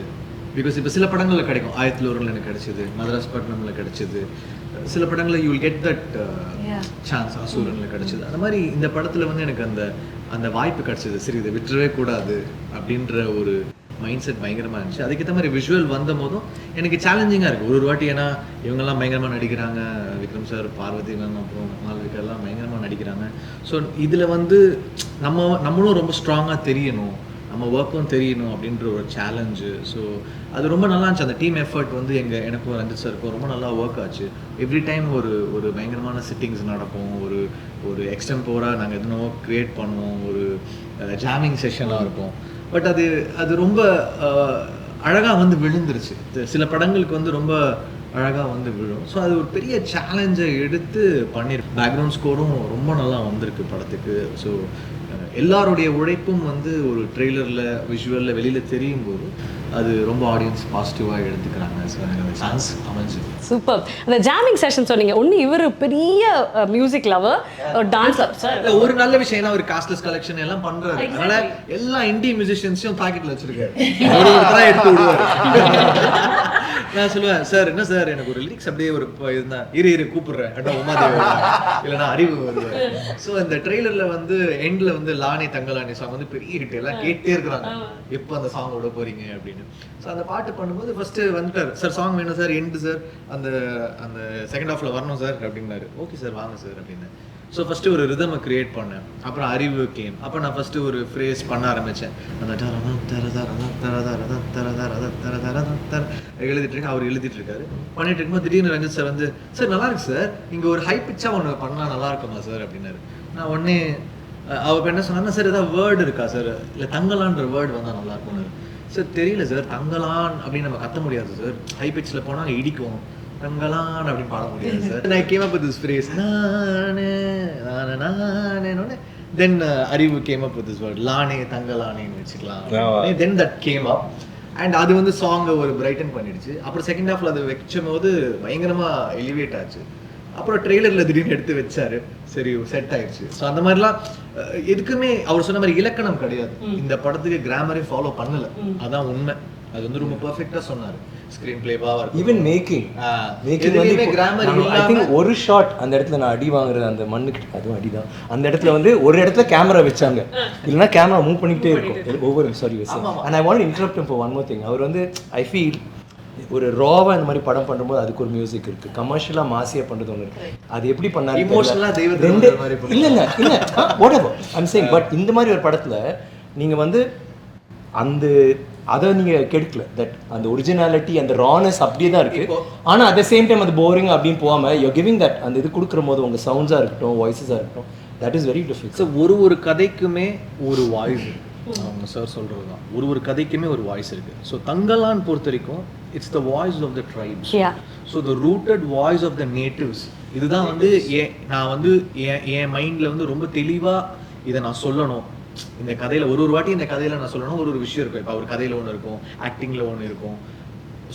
பிகாஸ் இப்போ சில படங்களில் கிடைக்கும், 1001 எனக்கு கிடைச்சிது, மதராஸ் பட்டினமில் கிடைச்சிது, சில படங்களில் you will get that chance, அசூரனில் கிடைச்சிது. அந்த மாதிரி இந்த படத்தில் வந்து எனக்கு அந்த வாய்ப்பு கிடைச்சிது. சரி இதை விட்டுறவே கூடாது அப்படின்ற ஒரு மைண்ட் செட் பயங்கரமாக இருந்துச்சு. அதுக்கேற்ற மாதிரி விஷுவல் வந்த போதும் எனக்கு சேலஞ்சிங்காக இருக்குது ஒரு வாட்டி. ஏன்னா இவங்கெல்லாம் பயங்கரமாக நடிக்கிறாங்க, விக்ரம் சார், பார்வதி மேம், அப்புறம் மால்விகா எல்லாம் பயங்கரமாக நடிக்கிறாங்க. ஸோ இதில் வந்து நம்மளும் ரொம்ப ஸ்ட்ராங்காக தெரியணும், நம்ம ஒர்க்கும் தெரியணும் அப்படின்ற ஒரு சேலஞ்சு. ஸோ அது ரொம்ப நல்லா இருந்துச்சு. அந்த டீம் எஃபர்ட் வந்து எனக்கும் ரஞ்சித் சாருக்கும் ரொம்ப நல்லா ஒர்க் ஆச்சு. எவ்ரி டைம் ஒரு பயங்கரமான சிட்டிங்ஸ் நடக்கும், ஒரு எக்ஸ்டெம்போராக நாங்கள் எதுனோ க்ரியேட் பண்ணுவோம், ஒரு ஜாமிங் செஷனாக இருக்கும். பட் அது ரொம்ப அழகாக வந்து விழுந்துருச்சு. சில படங்களுக்கு வந்து ரொம்ப அழகாக வந்து விழும். ஸோ அது ஒரு பெரிய சேலஞ்சை எடுத்து பண்ணியிருக்கு. பேக்ரவுண்ட் ஸ்கோரும் ரொம்ப நல்லா வந்திருக்கு படத்துக்கு. ஸோ எல்லாருடைய உழைப்பும் வந்து ஒரு ட்ரெய்லரில் விஷுவலில் வெளியில் தெரியும் போது அது ரொம்ப ஆடியன்ஸ் பாசிட்டிவாக எடுத்துக்கிறாங்க. ஸோ எனக்கு அந்த சான்ஸ் அமைஞ்சு சூப்பர். அந்த ஜாமிங் செஷன் சொன்னீங்க, ஒன்று இவர் பெரிய மியூசிக் லவர், டான்ஸ் சார். ஒரு நல்ல விஷயம் ஏன்னா ஒரு காஸ்ட்லெஸ் கலெக்ஷன் எல்லாம் பண்றாரு. அதனால எல்லா இந்திய மியூசிஷியன்ஸையும் பாக்கெட்ல வச்சிருக்காரு, ஒருத்தரா எடுத்து விடுவாரு. நான் சொல்லுவேன், சார் என்ன சார் எனக்கு ஒரு லிரிக்ஸ் அப்படியே ஒரு இருந்தா இரு கூப்பிடுறேன் அட்டா உமாதேவி இல்லைன்னா அறிவு வருவாரு. ஸோ இந்த ட்ரெய்லர்ல வந்து எண்ட்ல வந்து லானே தங்கலானே சாங் வந்து பெரிய ஹிட், எல்லாம் கேட்டே இருக்கிறாங்க எப்போ அந்த சாங் விட போறீங்க அப்படின்னு. ஸோ அந்த பாட்டு பண்ணும்போது ஃபர்ஸ்ட் வந்துட்டார், சார் சாங் வேணும் சார், எண்டு சார் அந்த செகண்ட் ஹாஃப்ல வரணும் சார் அப்படின்னாரு. ஓகே சார் வாங்க சார் அப்படின்னு. ஸோ ஃபஸ்ட்டு ஒரு ரிதமை க்ரியேட் பண்ணேன். அப்புறம் அறிவு கேம். அப்போ நான் ஃபஸ்ட்டு ஒரு ஃப்ரேஸ் பண்ண ஆரம்பித்தேன். அந்த எழுதிட்டுருக்கேன், அவர் எழுதிட்டுருக்காரு. பண்ணிட்டு இருக்கும்போது திடீர்னு ரஞ்சித் சார் வந்து, சார் நல்லா இருக்கு சார், இங்கே ஒரு ஹை பிச்சாக ஒன்று பண்ணால் நல்லா இருக்குமா சார் அப்படின்னாரு. நான் உடனே அவர் என்ன சொன்னா, சார் ஏதாவது வேர்டு இருக்கா சார், இல்லை தங்கலான்ற வேர்டு வந்தால் நல்லா இருக்கும்னாரு. சார் தெரியல சார், தங்கலான் அப்படின்னு நம்ம கத்த முடியாது சார், ஹை பிச்சில் போனால் இடிக்கும், தங்கலான் அப்படின்னு பாட முடியாது சார். நான் came up with this phrase, நானே then Arivu came up with this word லானே தங்கலானேன்னு வச்சுக்கலாம். Then that came up and அது வந்து சாங்கை ஒரு பிரைட்டன் பண்ணிடுச்சு. அப்புறம் செகண்ட் ஹாஃப்ல அதை வச்சும் போது பயங்கரமா எலிவேட் ஆச்சு. அப்புறம் ட்ரெய்லர்ல திடீர்னு எடுத்து வச்சாரு, சரி செட் ஆயிடுச்சு. ஸோ அந்த மாதிரிலாம் எதுக்குமே அவர் சொன்ன மாதிரி இலக்கணம் கிடையாது. இந்த படத்துக்கு கிராமரே ஃபாலோ பண்ணல, அதான் உண்மை. அது வந்து ரொம்ப பெர்ஃபெக்ட்டா சொன்னாரு. ஸ்கிரீன் பிளேவா ஈவன் மேக்கிங் வந்து கிராமர் ஐ திங்க் ஒரு ஷாட் அந்த இடத்துல நான் அடி வாங்குறது அந்த மண்ணுக்கு, அதுவும் அடிதான். அந்த இடத்துல வந்து ஒரு இடத்துல கேமரா வச்சாங்க, இல்லைன்னா கேமரா மூவ் பண்ணிக்கிட்டே இருக்கும் ஒவ்வொரு sorry. And I want interrupt for one more thing. அவர் வந்து ஐ ஃபீல் ஒரு ராவா இந்த மாதிரி படம் பண்ணும்போது அதுக்கு ஒரு மியூசிக் இருக்கு, கமர்ஷியலா மாசியா பண்றது ஒன்று இருக்கு. அது எப்படி பண்ணாரு இமோஷனலா ரெண்டு இல்லைங்க இல்லை what ever I'm saying. But இந்த மாதிரி ஒரு படத்துல நீங்க வந்து அந்த அதை நீங்க கெடுக்கல, தட் அந்த ஒரிஜினாலிட்டி அந்த ரானஸ் அப்படியே தான் இருக்கு. ஆனா அட் த சேம் டைம் அது போரிங் அப்படின்னு போகாம யூ கிவிங் தட் அந்த இது கொடுக்குற போது உங்க சவுண்ட்ஸா இருக்கட்டும், வாய்ஸஸா இருக்கட்டும், that is very difficult. So ஒரு கதைக்குமே ஒரு வாய்ஸ் இருக்கு. அவங்க சார் சொல்கிறது தான், ஒரு கதைக்குமே ஒரு வாய்ஸ் இருக்கு. ஸோ தங்கலான் பொறுத்த வரைக்கும் it's the voice of the tribes. So the rooted voice of the natives. இதுதான் வந்து நான் வந்து என் மைண்டில் வந்து ரொம்ப தெளிவாக இதை நான் சொல்லணும். இந்த கதையில் ஒரு வாட்டி இந்த கதையில் நான் சொல்லணும், ஒரு விஷயம் இருக்கும். இப்போ ஒரு கதையில் ஒன்று இருக்கும், ஆக்டிங்கில் ஒன்று இருக்கும்.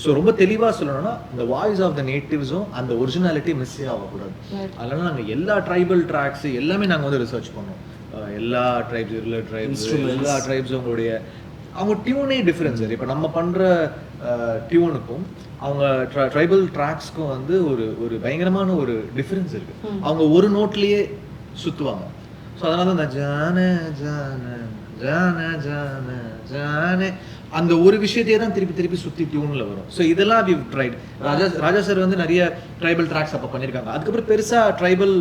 ஸோ ரொம்ப தெளிவாக சொல்லணும்னா இந்த வாய்ஸ் ஆஃப் த நேட்டிவ்ஸும் அந்த ஒரிஜினாலிட்டி மிஸ்ஸே ஆகக்கூடாது. அதனால நாங்கள் எல்லா ட்ரைபல் ட்ராக்ஸ் எல்லாமே நாங்கள் வந்து ரிசர்ச் பண்ணோம். எல்லா ட்ரைப்ஸ், இருளர் ட்ரைப்ஸ், எல்லா ட்ரைப்ஸும் அவங்க டியூனே டிஃப்ரென்ஸ். இப்போ நம்ம பண்ணுற டியூனுக்கும் அவங்க ட்ரைபல் ட்ராக்ஸ்க்கும் வந்து ஒரு பயங்கரமான ஒரு டிஃப்ரென்ஸ் இருக்குது. அவங்க ஒரு நோட்லேயே சுற்றுவாங்க. ஸோ அதனால தான் ஜான ஜான ஜான ஜான ஜானே அந்த ஒரு விஷயத்தையே தான் திருப்பி திருப்பி சுற்றி டியூனில் வரும். ஸோ இதெல்லாம் வி ட்ரைட். ராஜா சார் வந்து நிறைய ட்ரைபல் ட்ராக்ஸ் அப்போ பண்ணியிருக்காங்க. அதுக்கப்புறம் பெருசாக ட்ரைபல்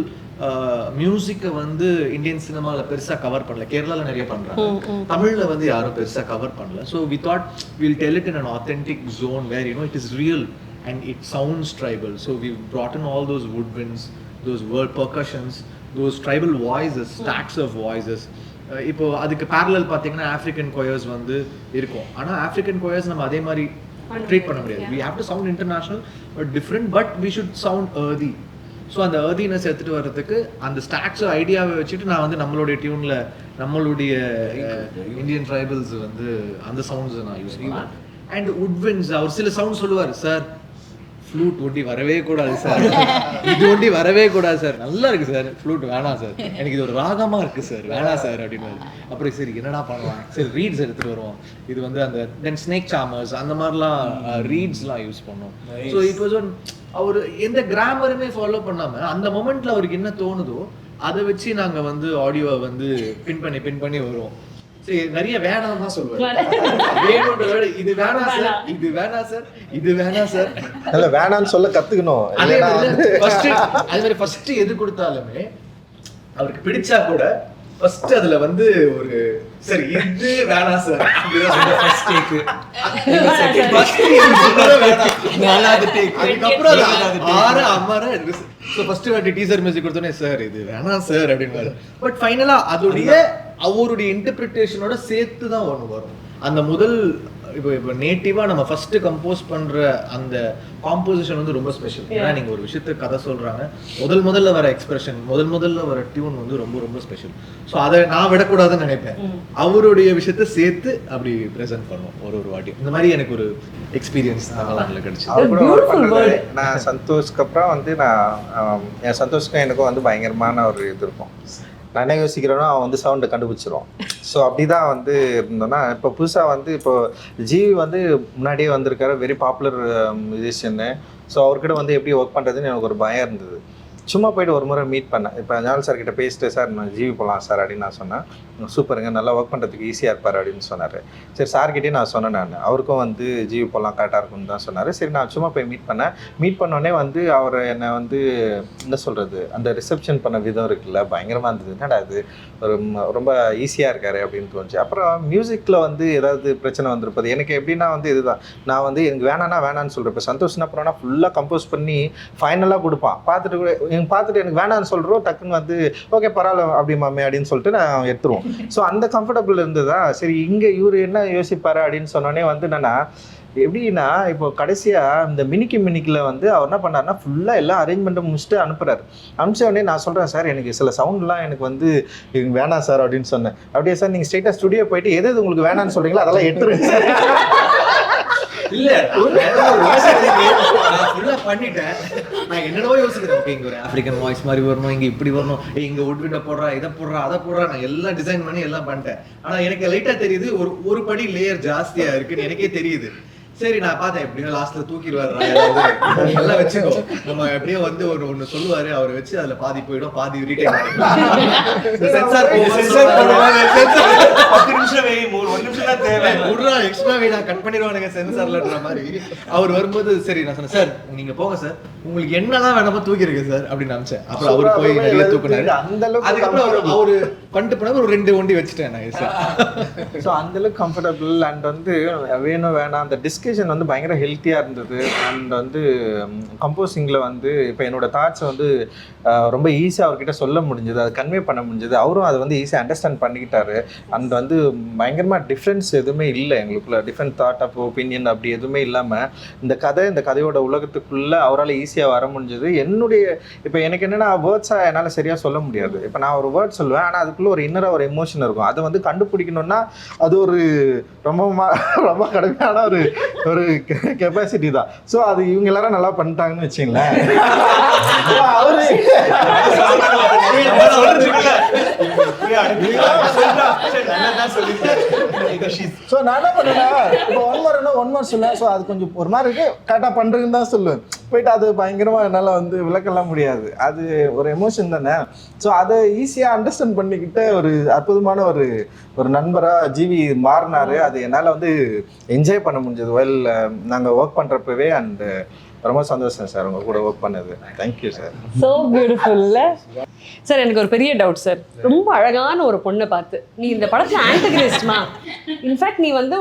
மியூசிக்கை வந்து இந்தியன் சினிமாவில் பெருசாக கவர் பண்ணல. கேரளாவில் நிறைய பண்ணுறாங்க, தமிழில் வந்து யாரும் பெருசாக கவர் பண்ணல. So we thought will tell it in an authentic zone where it is real and it sounds tribal. So we've brought in all those woodwinds, those word percussions, those tribal voices, stacks of voices. இப்போ அதுக்கு parallel பார்த்தீங்கன்னா African choirs வந்து இருக்கும். ஆனால் African choirs நம்ம அதே மாதிரி treat பண்ண முடியாது. We have to sound international but different, but we should sound earthy. So அந்த earthiness எடுத்துகிட்டு வர்றதுக்கு அந்த ஸ்டாக்ஸ் ஐடியாவை வச்சுட்டு நான் வந்து நம்மளுடைய டியூனில் நம்மளுடைய இந்தியன் ட்ரைபல்ஸ் வந்து அந்த சவுண்ட்ஸ் நான் யூஸ் பண்ணுவேன். அண்ட் woodwinds அவர் சில சவுண்ட் சொல்லுவார், சார் ஃப்ளூட் ஒண்டி வரவே கூடாது சார், இது ஒண்டி வரவே கூடாது சார், நல்லா இருக்கு சார், ஃப்ளூட் வேணாம் சார், எனக்கு இது ஒரு ராகமா இருக்கு சார், வேணாம் சார் அப்படின்னு. அப்புறம் சரி என்னடா பண்ணலாம், சரி ரீட்ஸ் எடுத்துட்டு வருவோம். இது வந்து அந்த தென் ஸ்னேக் சாமர்ஸ் அந்த மாதிரிலாம் ரீட்ஸ்லாம் யூஸ் பண்ணோம். ஸோ இப்போ அவர் எந்த கிராமருமே ஃபாலோ பண்ணாம அந்த மொமெண்ட்ல அவருக்கு என்ன தோணுதோ அதை வச்சு நாங்க வந்து ஆடியோவை வந்து பின் பண்ணி வருவோம். சரி நிறைய வேணாம் தான் சொல்லுவேன், வேணும்ன்ற இது வேணாம் சார், இது வேணாம் சார், இது வேணாம் சார், இல்ல வேணாம்னு சொல்ல கத்துக்கணும். அதே மாதிரி ஃபர்ஸ்ட் எது கொடுத்தாலுமே அவருக்கு பிடிச்சா கூட ஃபர்ஸ்ட் அதுல வந்து ஒரு சரி இது வேணாம் சார், ஃபர்ஸ்ட் டேக் நாலாவது டேக் அதுக்கப்புறம் ஆறு அம்மாரா ஸோ ஃபர்ஸ்ட் வாட்டி டீசர் மியூசிக் கொடுத்தோன்னே சார் இது வேணாம் சார் அப்படின்னு. பட் ஃபைனலா அதோடைய அவருடைய இன்டர்பிரிட்டேஷனோட சேர்த்து தான் ஒன்று வரும். அந்த முதல் இப்போ நேட்டிவா நம்ம ஃபர்ஸ்ட் கம்போஸ் பண்ற அந்த காம்போசிஷன் வந்து ரொம்ப ஸ்பெஷல். ஏன்னா நீங்க ஒரு விஷயத்த கதை சொல்றாங்க, முதல்ல வர எக்ஸ்பிரஷன், முதல்ல வர டியூன் வந்து ரொம்ப ரொம்ப ஸ்பெஷல். ஸோ அதை நான் விடக்கூடாதுன்னு நினைப்பேன். அவருடைய விஷயத்த சேர்த்து அப்படி ப்ரெசென்ட் பண்ணுவோம் ஒரு வாட்டி. இந்த மாதிரி எனக்கு ஒரு எக்ஸ்பீரியன்ஸ் தமிழ்நாட்டில் கிடைச்சு. நான் சந்தோஷ்க்கு அப்புறம் வந்து என் சந்தோஷ்க்கும் எனக்கும் வந்து பயங்கரமான ஒரு இது இருக்கும். நான் என்ன யோசிக்கிறேன்னா அவன் வந்து சவுண்டை கண்டுபிடிச்சிருவான். ஸோ அப்படி தான் வந்து இருந்தோன்னா இப்போ புதுசாக வந்து இப்போ ஜிவி வந்து முன்னாடியே வந்திருக்காரு, வெரி பாப்புலர் மியூசிஷியன்னு. ஸோ அவர்கிட்ட வந்து எப்படி ஒர்க் பண்ணுறதுன்னு எனக்கு ஒரு பயம் இருந்தது. சும்மா போய்ட்டு ஒரு முறை மீட் பண்ணேன். இப்போ ஞானல் சார் கிட்ட பேசிட்டு சார் நான் ஜிவி போகலாம் சார் அப்படின்னு நான் சொன்னேன். சூப்பருங்க, நல்லா ஒர்க் பண்ணுறதுக்கு ஈஸியாக இருப்பார் அப்படின்னு சொன்னார். சரி சார்கிட்டே நான் சொன்னேன், நான் அவருக்கும் வந்து ஜிவி போகலாம் கரெக்டாக இருக்கும்னு தான் சொன்னார். சரி நான் சும்மா போய் மீட் பண்ணேன். மீட் பண்ணோடனே வந்து அவர் என்னை வந்து என்ன சொல்கிறது, அந்த ரிசப்ஷன் பண்ண விதம் இருக்குல்ல பயங்கரமாக இருந்தது. என்னடா அது ஒரு ரொம்ப ஈஸியாக இருக்காரு அப்படின்னு தோணுச்சு. அப்புறம் மியூசிக்கில் வந்து ஏதாவது பிரச்சனை வந்திருப்பது எனக்கு எப்படின்னா வந்து இதுதான், நான் வந்து எனக்கு வேணான்னு சொல்கிறேன். இப்போ சந்தோஷம்னா அப்புறம்னா ஃபுல்லாக கம்போஸ் பண்ணி ஃபைனலாக கொடுப்பான். பார்த்துட்டு எனக்கு வேணான்னு சொல்கிறோம், டக்குன்னு வந்து ஓகே பரவாயில்ல அப்படி மாமே அப்படின்னு சொல்லிட்டு நான் எடுத்துருவோம். ஸோ அந்த கம்ஃபர்டபுள் இருந்ததா. சரி இங்கே இவர் என்ன யோசிப்பாரு அப்படின்னு சொன்னோடனே வந்து என்னன்னா எப்படின்னா இப்போ கடைசியாக இந்த மினிக்கில் வந்து அவர் என்ன பண்ணாருன்னா ஃபுல்லாக எல்லாம் அரேஞ்ச்மெண்ட்டை முடிச்சுட்டு அனுப்புகிறாரு. அனுப்பிச்ச உடனே நான் சொல்கிறேன் சார் எனக்கு சில சவுண்ட்லாம் எனக்கு வந்து வேணாம் சார் அப்படின்னு சொன்னேன். அப்படியே சார் நீங்கள் ஸ்ட்ரெயிட்டாக ஸ்டுடியோ போயிட்டு எது உங்களுக்கு வேணான்னு சொல்கிறீங்களோ அதெல்லாம் எடுத்துருங்க சார். இல்ல பண்ணிட்டேன். நான் என்னடோ யோசிக்கிறேன், இங்க ஒரு ஆப்பிரிக்கன் வாய்ஸ் மாதிரி வரணும், இங்க இப்படி வரணும், இங்க உட்விட்ட போடுறா, இதை போடுறா, அதை போடுறா, நான் எல்லாம் டிசைன் பண்ணி எல்லாம் பண்ணிட்டேன். ஆனா எனக்கு லைட்டா தெரியுது ஒரு படி லேயர் ஜாஸ்தியா இருக்குன்னு எனக்கே தெரியுது. சரி நான் பார்த்தேன் எப்படியோ லாஸ்ட்ல தூக்கிடுவாரு எல்லாம் வச்சுக்கோ, நம்ம எப்படியோ வந்து ஒன்னு சொல்லுவாரு, அவரை வச்சு அதுல பாதி போயிடும், பாதி ரீடைன் சென்சார் 10 நிமிஷம் வை, 1 நிமிஷம் தான் தேவை, விடுறா எக்ஸ்ட்ரா வை நான் கட் பண்ணிடுவானுங்க சென்சார்லன்ற மாதிரி. அவர் வரும்போது சரி நான் சொன்னேன் சார் நீங்க போங்க சார், உங்களுக்கு என்னதான் வேணாமோ தூக்கிருக்கு சார் அப்படின்னு நினைச்சேன். அப்புறம் அவரு போய் நிறைய தூக்குனாரு. அதுக்கப்புறம் அவரு பண்ணிட்டு போன ஒரு 2 ஒண்டி வச்சுட்டேன் நான் சார். ஸோ அந்தளவுக்கு கம்ஃபர்டபுள் அண்ட் வந்து வேணும் வேணாம் அந்த டிஸ்கஷன் வந்து பயங்கர ஹெல்த்தியாக இருந்தது. அண்ட் வந்து கம்போசிங்கில் வந்து இப்போ என்னோட தாட்ஸை வந்து ரொம்ப ஈஸியாக அவர்கிட்ட சொல்ல முடிஞ்சது, அதை கன்வே பண்ண முடிஞ்சது. அவரும் அதை வந்து ஈஸியாக அண்டர்ஸ்டாண்ட் பண்ணிக்கிட்டாரு. அண்ட் வந்து பயங்கரமாக டிஃப்ரென்ஸ் எதுவுமே இல்லை எங்களுக்குள்ள, டிஃப்ரெண்ட் தாட் ஆஃப் ஒப்பீனியன் அப்படி எதுவுமே இல்லாமல் இந்த கதையோட உலகத்துக்குள்ளே அவரால் ஈஸியாக வர முடிஞ்சது. என்னுடைய இப்போ எனக்கு என்னென்னா வேர்ட்ஸாக என்னால் சரியாக சொல்ல முடியாது. இப்போ நான் ஒரு வேர்ட் சொல்லுவேன், ஆனால் அதுக்குள்ளே ஒரு இன்னராக ஒரு எமோஷன் இருக்கும். அதை வந்து கண்டுபிடிக்கணும்னா அது ஒரு ரொம்ப கடுமையான ஒரு கெப்பாசிட்டி தான். ஸோ அது இவங்க எல்லாரும் நல்லா பண்ணிட்டாங்கன்னு வச்சுங்களேன். ஸோ நான் என்ன பண்ணேன்னா இப்போ ஒன் மோர் சொல்லுவேன். ஸோ அது கொஞ்சம் ஒரு மாதிரி இருக்கு, கரெக்டாக பண்ணுறதுன்னு தான் சொல்லுவேன். போயிட்டு அது பயங்கரமாக என்னால் வந்து விளக்கலாம் முடியாது, அது ஒரு எமோஷன் தானே. ஸோ அதை ஈஸியாக அண்டர்ஸ்டாண்ட் பண்ணிக்கிட்ட ஒரு அற்புதமான ஒரு நண்பராக ஜிவி மாறினாரு. அது என்னால் வந்து என்ஜாய் பண்ண முடிஞ்சது வெல் நாங்கள் ஒர்க் பண்ணுறப்பவே. அண்ட் ரொம்ப சந்தோஷம் சார் உங்க கூட ஒர்க் பண்ணது. Thank you sir. ஸோ பியூட்டிஃபுல்ல சார். எனக்கு ஒரு பெரிய டவுட் சார். ரொம்ப அழகான ஒரு பொண்ணை பார்த்து நீ இந்த படத்துல ஆன்டகனிஸ்ட்மா, இன்ஃபேக்ட் நீ வந்து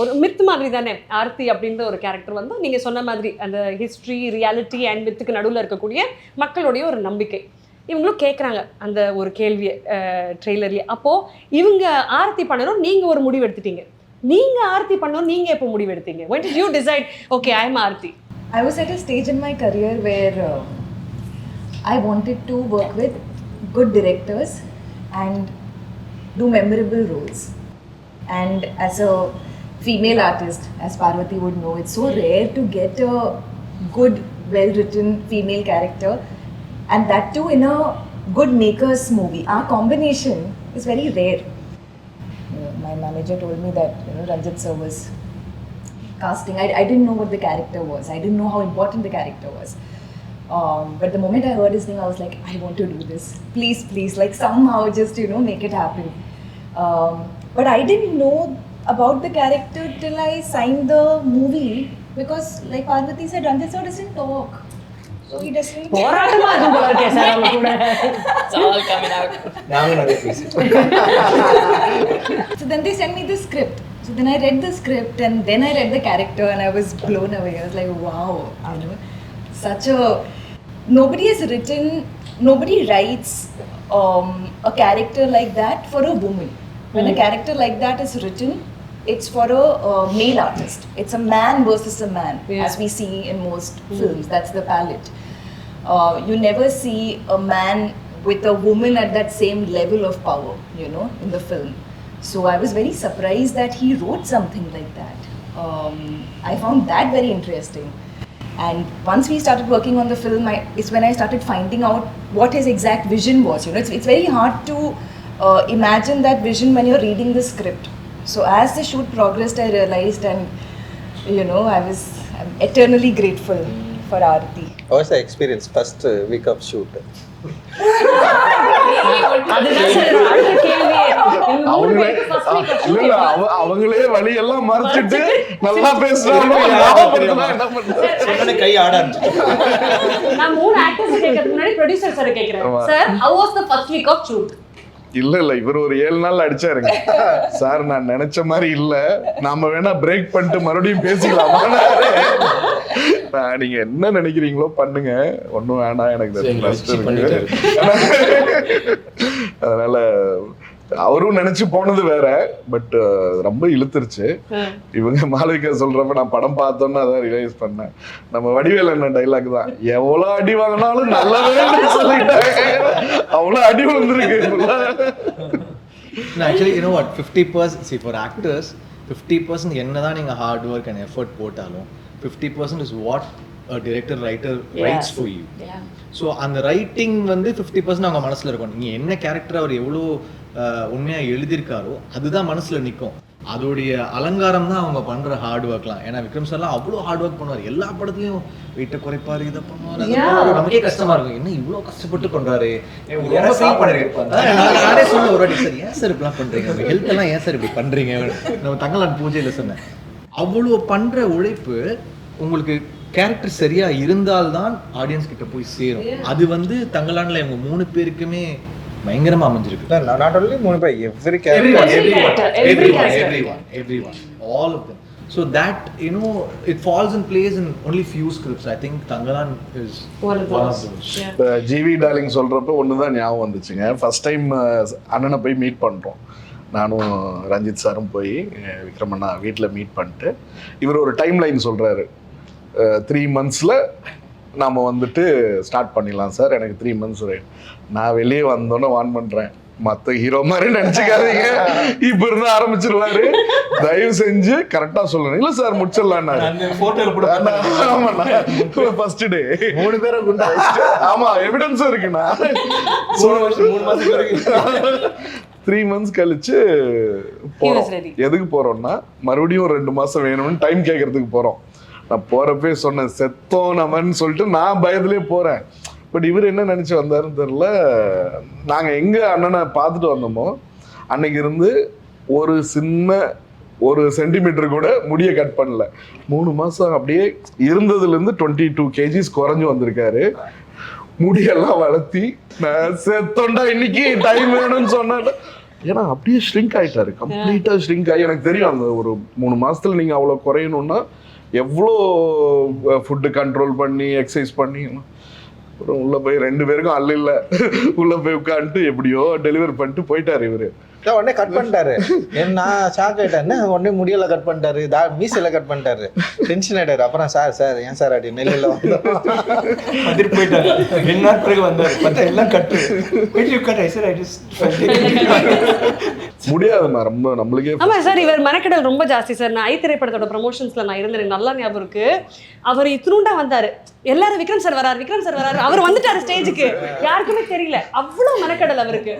ஒரு மித் மாதிரி தானே ஆர்த்தி அப்படின்ற ஒரு கேரக்டர் வந்து நீங்க சொன்ன மாதிரி அந்த ஹிஸ்ட்ரி, ரியாலிட்டி அண்ட் மித்துக்கு நடுவில் இருக்கக்கூடிய மக்களுடைய ஒரு நம்பிக்கை. இவங்களும் கேட்குறாங்க அந்த ஒரு கேள்வியை ட்ரெய்லர்லேயே. அப்போது இவங்க ஆர்த்தி பண்ணணும், நீங்கள் ஒரு முடிவு எடுத்துட்டீங்க. நீங்கள் ஆர்த்தி பண்ணணும், நீங்கள் எப்போ முடிவு எடுத்தீங்க? when did you decide okay I am Aarthi? I was at a stage in my career where I wanted to work with good directors and do memorable roles. And as a female artist, as Parvati would know, it's so rare to get a good, well-written female character, and that too in a good maker's movie. Our combination is very rare. My manager told me that Ranjit sir was casting. I didn't know what the character was. I didn't know how important the character was. But the moment I heard his name, I was like, I want to do this. Please, like somehow just, make it happen. But I didn't know about the character till I signed the movie because like Parvati said, Ranjit sir doesn't talk. So he doesn't... போராட்டமா இருக்கும் போல இருக்கே sir அவங்க கூட. It's all coming out. நாங்க நிறைய பேசிட்டோம். So then they sent me the script. So then I read the script and then I read the character and I was blown away. I was like, wow, such a... Nobody writes a character like that for a woman. When a character like that is written, it's for a male artist. It's a man versus a man, as we see in most films. That's the palette. You never see a man with a woman at that same level of power, in the film. So I was very surprised that he wrote something like that. I found that very interesting. And once we started working on the film, it's when I started finding out what his exact vision was. It's very hard to imagine that vision when you're reading the script. So as the shoot progressed, I realized, and I'm eternally grateful for Aarti. How was the experience first week of shoot? அதுதான் sir அடுத்த கேள்வி. எங்க மூணு பேருக்கு first week of shooting. அவங்களே வழியெல்லாம் மறைச்சிட்டு நல்லா பேசுறாங்க. கை ஆட ஆரம்பிச்சு. நான் மூணு ஆக்டர்ஸ் கேட்கறதுக்கு முன்னாடி ப்ரொடியூசர் சார் கேக்குறேன். Sir how was the first week of shoot? இல்ல இவர் ஒரு 7 நாள் அடிச்சாருங்க. சார் நான் நினைச்ச மாதிரி இல்ல, நாம வேணா பிரேக் பண்ணிட்டு மறுபடியும் பேசிக்கலாமா? நீங்க என்ன நினைக்கிறீங்களோ பண்ணுங்க, ஒன்னும் வேணாம், எனக்கு அதனால அவரும் நினைச்சு போனது வேற. பட் ரொம்ப இழுத்துருச்சு. இவங்க மாளவிகா சொல்றப்ப நான் படம் பார்த்தோன்னு அதான் ரியலைஸ் பண்ணேன். நம்ம வடிவேல் என்ன டைலாக் தான், எவ்வளவு அடி வாங்கினாலும் நல்லவே சொல்லிட்டாங்க, அவ்வளவு அடி விழுந்துருக்கு. Actually, you know what, 50%, see for actors 50% என்னதான் நீங்க ஹார்ட் ஒர்க் அண்ட் எஃபர்ட் போட்டாலும் 50% is what a director writer writes for you. So அந்த ரைட்டிங் வந்து 50% அவங்க மனசுல இருக்கும். நீங்க என்ன கேரக்டர் அவர் எவ்வளோ உண்மையா எழுதியிருக்காரோ அதுதான் மனசுல நிற்கும். அதோடைய அலங்காரம் தான் அவங்க பண்ற ஹார்ட் ஒர்க்லாம். ஏன்னா விக்ரம் சார்லாம் அவ்வளோ ஹார்ட் ஒர்க் பண்ணுவார். எல்லா படத்துலையும் வெயிட்டை குறைப்பாரு, இதை பண்ணுவார். நமக்கே கஷ்டமா இருக்கும், என்ன இவ்வளோ கஷ்டப்பட்டு பண்றாரு. நானே சொன்ன ஒரு வாட்டி, சார் ஏன் சார் இப்படிலாம் பண்றீங்க, உங்க ஹெல்த் எல்லாம் ஏன் சார் இப்படி பண்றீங்க, நம்ம தங்கலான் பூஜையில சொன்னேன். அவ்வளோ பண்ற உழைப்பு உங்களுக்கு கேரக்டர் சரியா இருந்தால்தான் ஆடியன்ஸ் கிட்ட போய் சேரும். அது வந்து தங்கலான்ல இவங்க 3 பேருக்குமே பயங்கரமா அமைஞ்சிருக்கு. Not only மூணு பேர், everyone, all of them. So that, it falls in place in only few scripts. I think Tangalan is one of those. GV darling சொல்றப்ப ஒண்ணுதான் ஞாபகம் வந்துச்சுங்க. ஃபர்ஸ்ட் டைம் அண்ணனை போய் மீட் பண்றோம். நானும் ரஞ்சித் சாரும் போய் விக்ரமண்ணா வீட்டில் மீட் பண்ணிட்டு இவர் ஒரு டைம் லைன் சொல்றாரு. 3 monthsல நாம் வந்துட்டு ஸ்டார்ட் பண்ணிடலாம் சார், எனக்கு 3 months நான் வெளியே வந்தோன்னே வான் பண்ணுறேன், மற்ற ஹீரோ மாதிரி நினச்சிக்காதீங்க, இப்போ இருந்து ஆரம்பிச்சிருவாரு, தயவு செஞ்சு கரெக்டாக சொல்லணும். இல்லை சார் முடிச்சிடலாம். ஃபர்ஸ்ட் டே 3 பேரை குண்டா. ஆமாம், எவிடன்ஸும் இருக்குண்ணா. 3 months கழிச்சு போறோம். ready. எதுக்கு போறோம்னா மறுபடியும் 2 மாசம் வேணும்னு டைம் கேட்கறதுக்கு போறோம். நான் போறப்பே சொன்னேன் செத்தோம் நம்மன்னு சொல்லிட்டு நான் பயத்திலே போறேன். பட் இவர் என்ன நினைச்சு வந்தாருன்னு தெரியல. நாங்க எங்க அண்ணனை பார்த்துட்டு வந்தோமோ அன்னைக்கு இருந்து ஒரு சின்ன ஒரு சென்டிமீட்டர் கூட முடிய கட் பண்ணல. 3 மாசம் அப்படியே இருந்ததுலேருந்து 22 kgs குறைஞ்சு வந்திருக்காரு. முடியெல்லாம் வளர்த்தி நான் செத்தோண்டா இன்னைக்கு டைம் வேணும்னு சொன்னேன். ஏன்னா அப்படியே ஷ்ரிங்க் ஆயிட்டாரு, கம்ப்ளீட்டா ஷ்ரிங்க் ஆகி. எனக்கு தெரியும் அந்த ஒரு 3 மாசத்துல நீங்க அவ்வளோ குறையணும்னா எவ்வளோ ஃபுட்டு கண்ட்ரோல் பண்ணி எக்ஸசைஸ் பண்ணி. அப்புறம் உள்ள போய் 2 பேருக்கும் அல்ல உள்ள போய் உட்காந்துட்டு எப்படியோ டெலிவரி பண்ணிட்டு போயிட்டாரு இவரு. உடனே கட் பண்ணிட்டாரு. நான் ஷாக் ஆயிட்டேன். உடனே முடியல கட் பண்ணிட்டாரு, மீசையில கட் பண்ணிட்டாரு. டென்ஷன் ஆயிட்டாரு. அப்புறம் சார் ஏன் சார் அப்படி நெல்லில் வந்துட்டு போயிட்டாரு. 2 நாள் பிறகு வந்தாரு, பார்த்தா எல்லாம் கட்டு. முடியாதுமா, ரொம்ப நம்மளுக்கே. ஆமா சார், இவர் மெனக்கெடல் ரொம்ப ஜாஸ்தி சார். நான் ஐ திரைப்படத்தோட ப்ரமோஷன்ஸ்ல நான் இருந்தேன், எனக்கு நல்லா ஞாபகம் இருக்கு. அவர் இத்தினூண்டா வந்தாரு, எல்லாரும் விக்ரம் சார் வராரு, அவர் வந்துட்டாரு ஸ்டேஜுக்கு, யாருக்குமே தெரியல. அவ்வளவு மெனக்கெடல் அவருக்கு.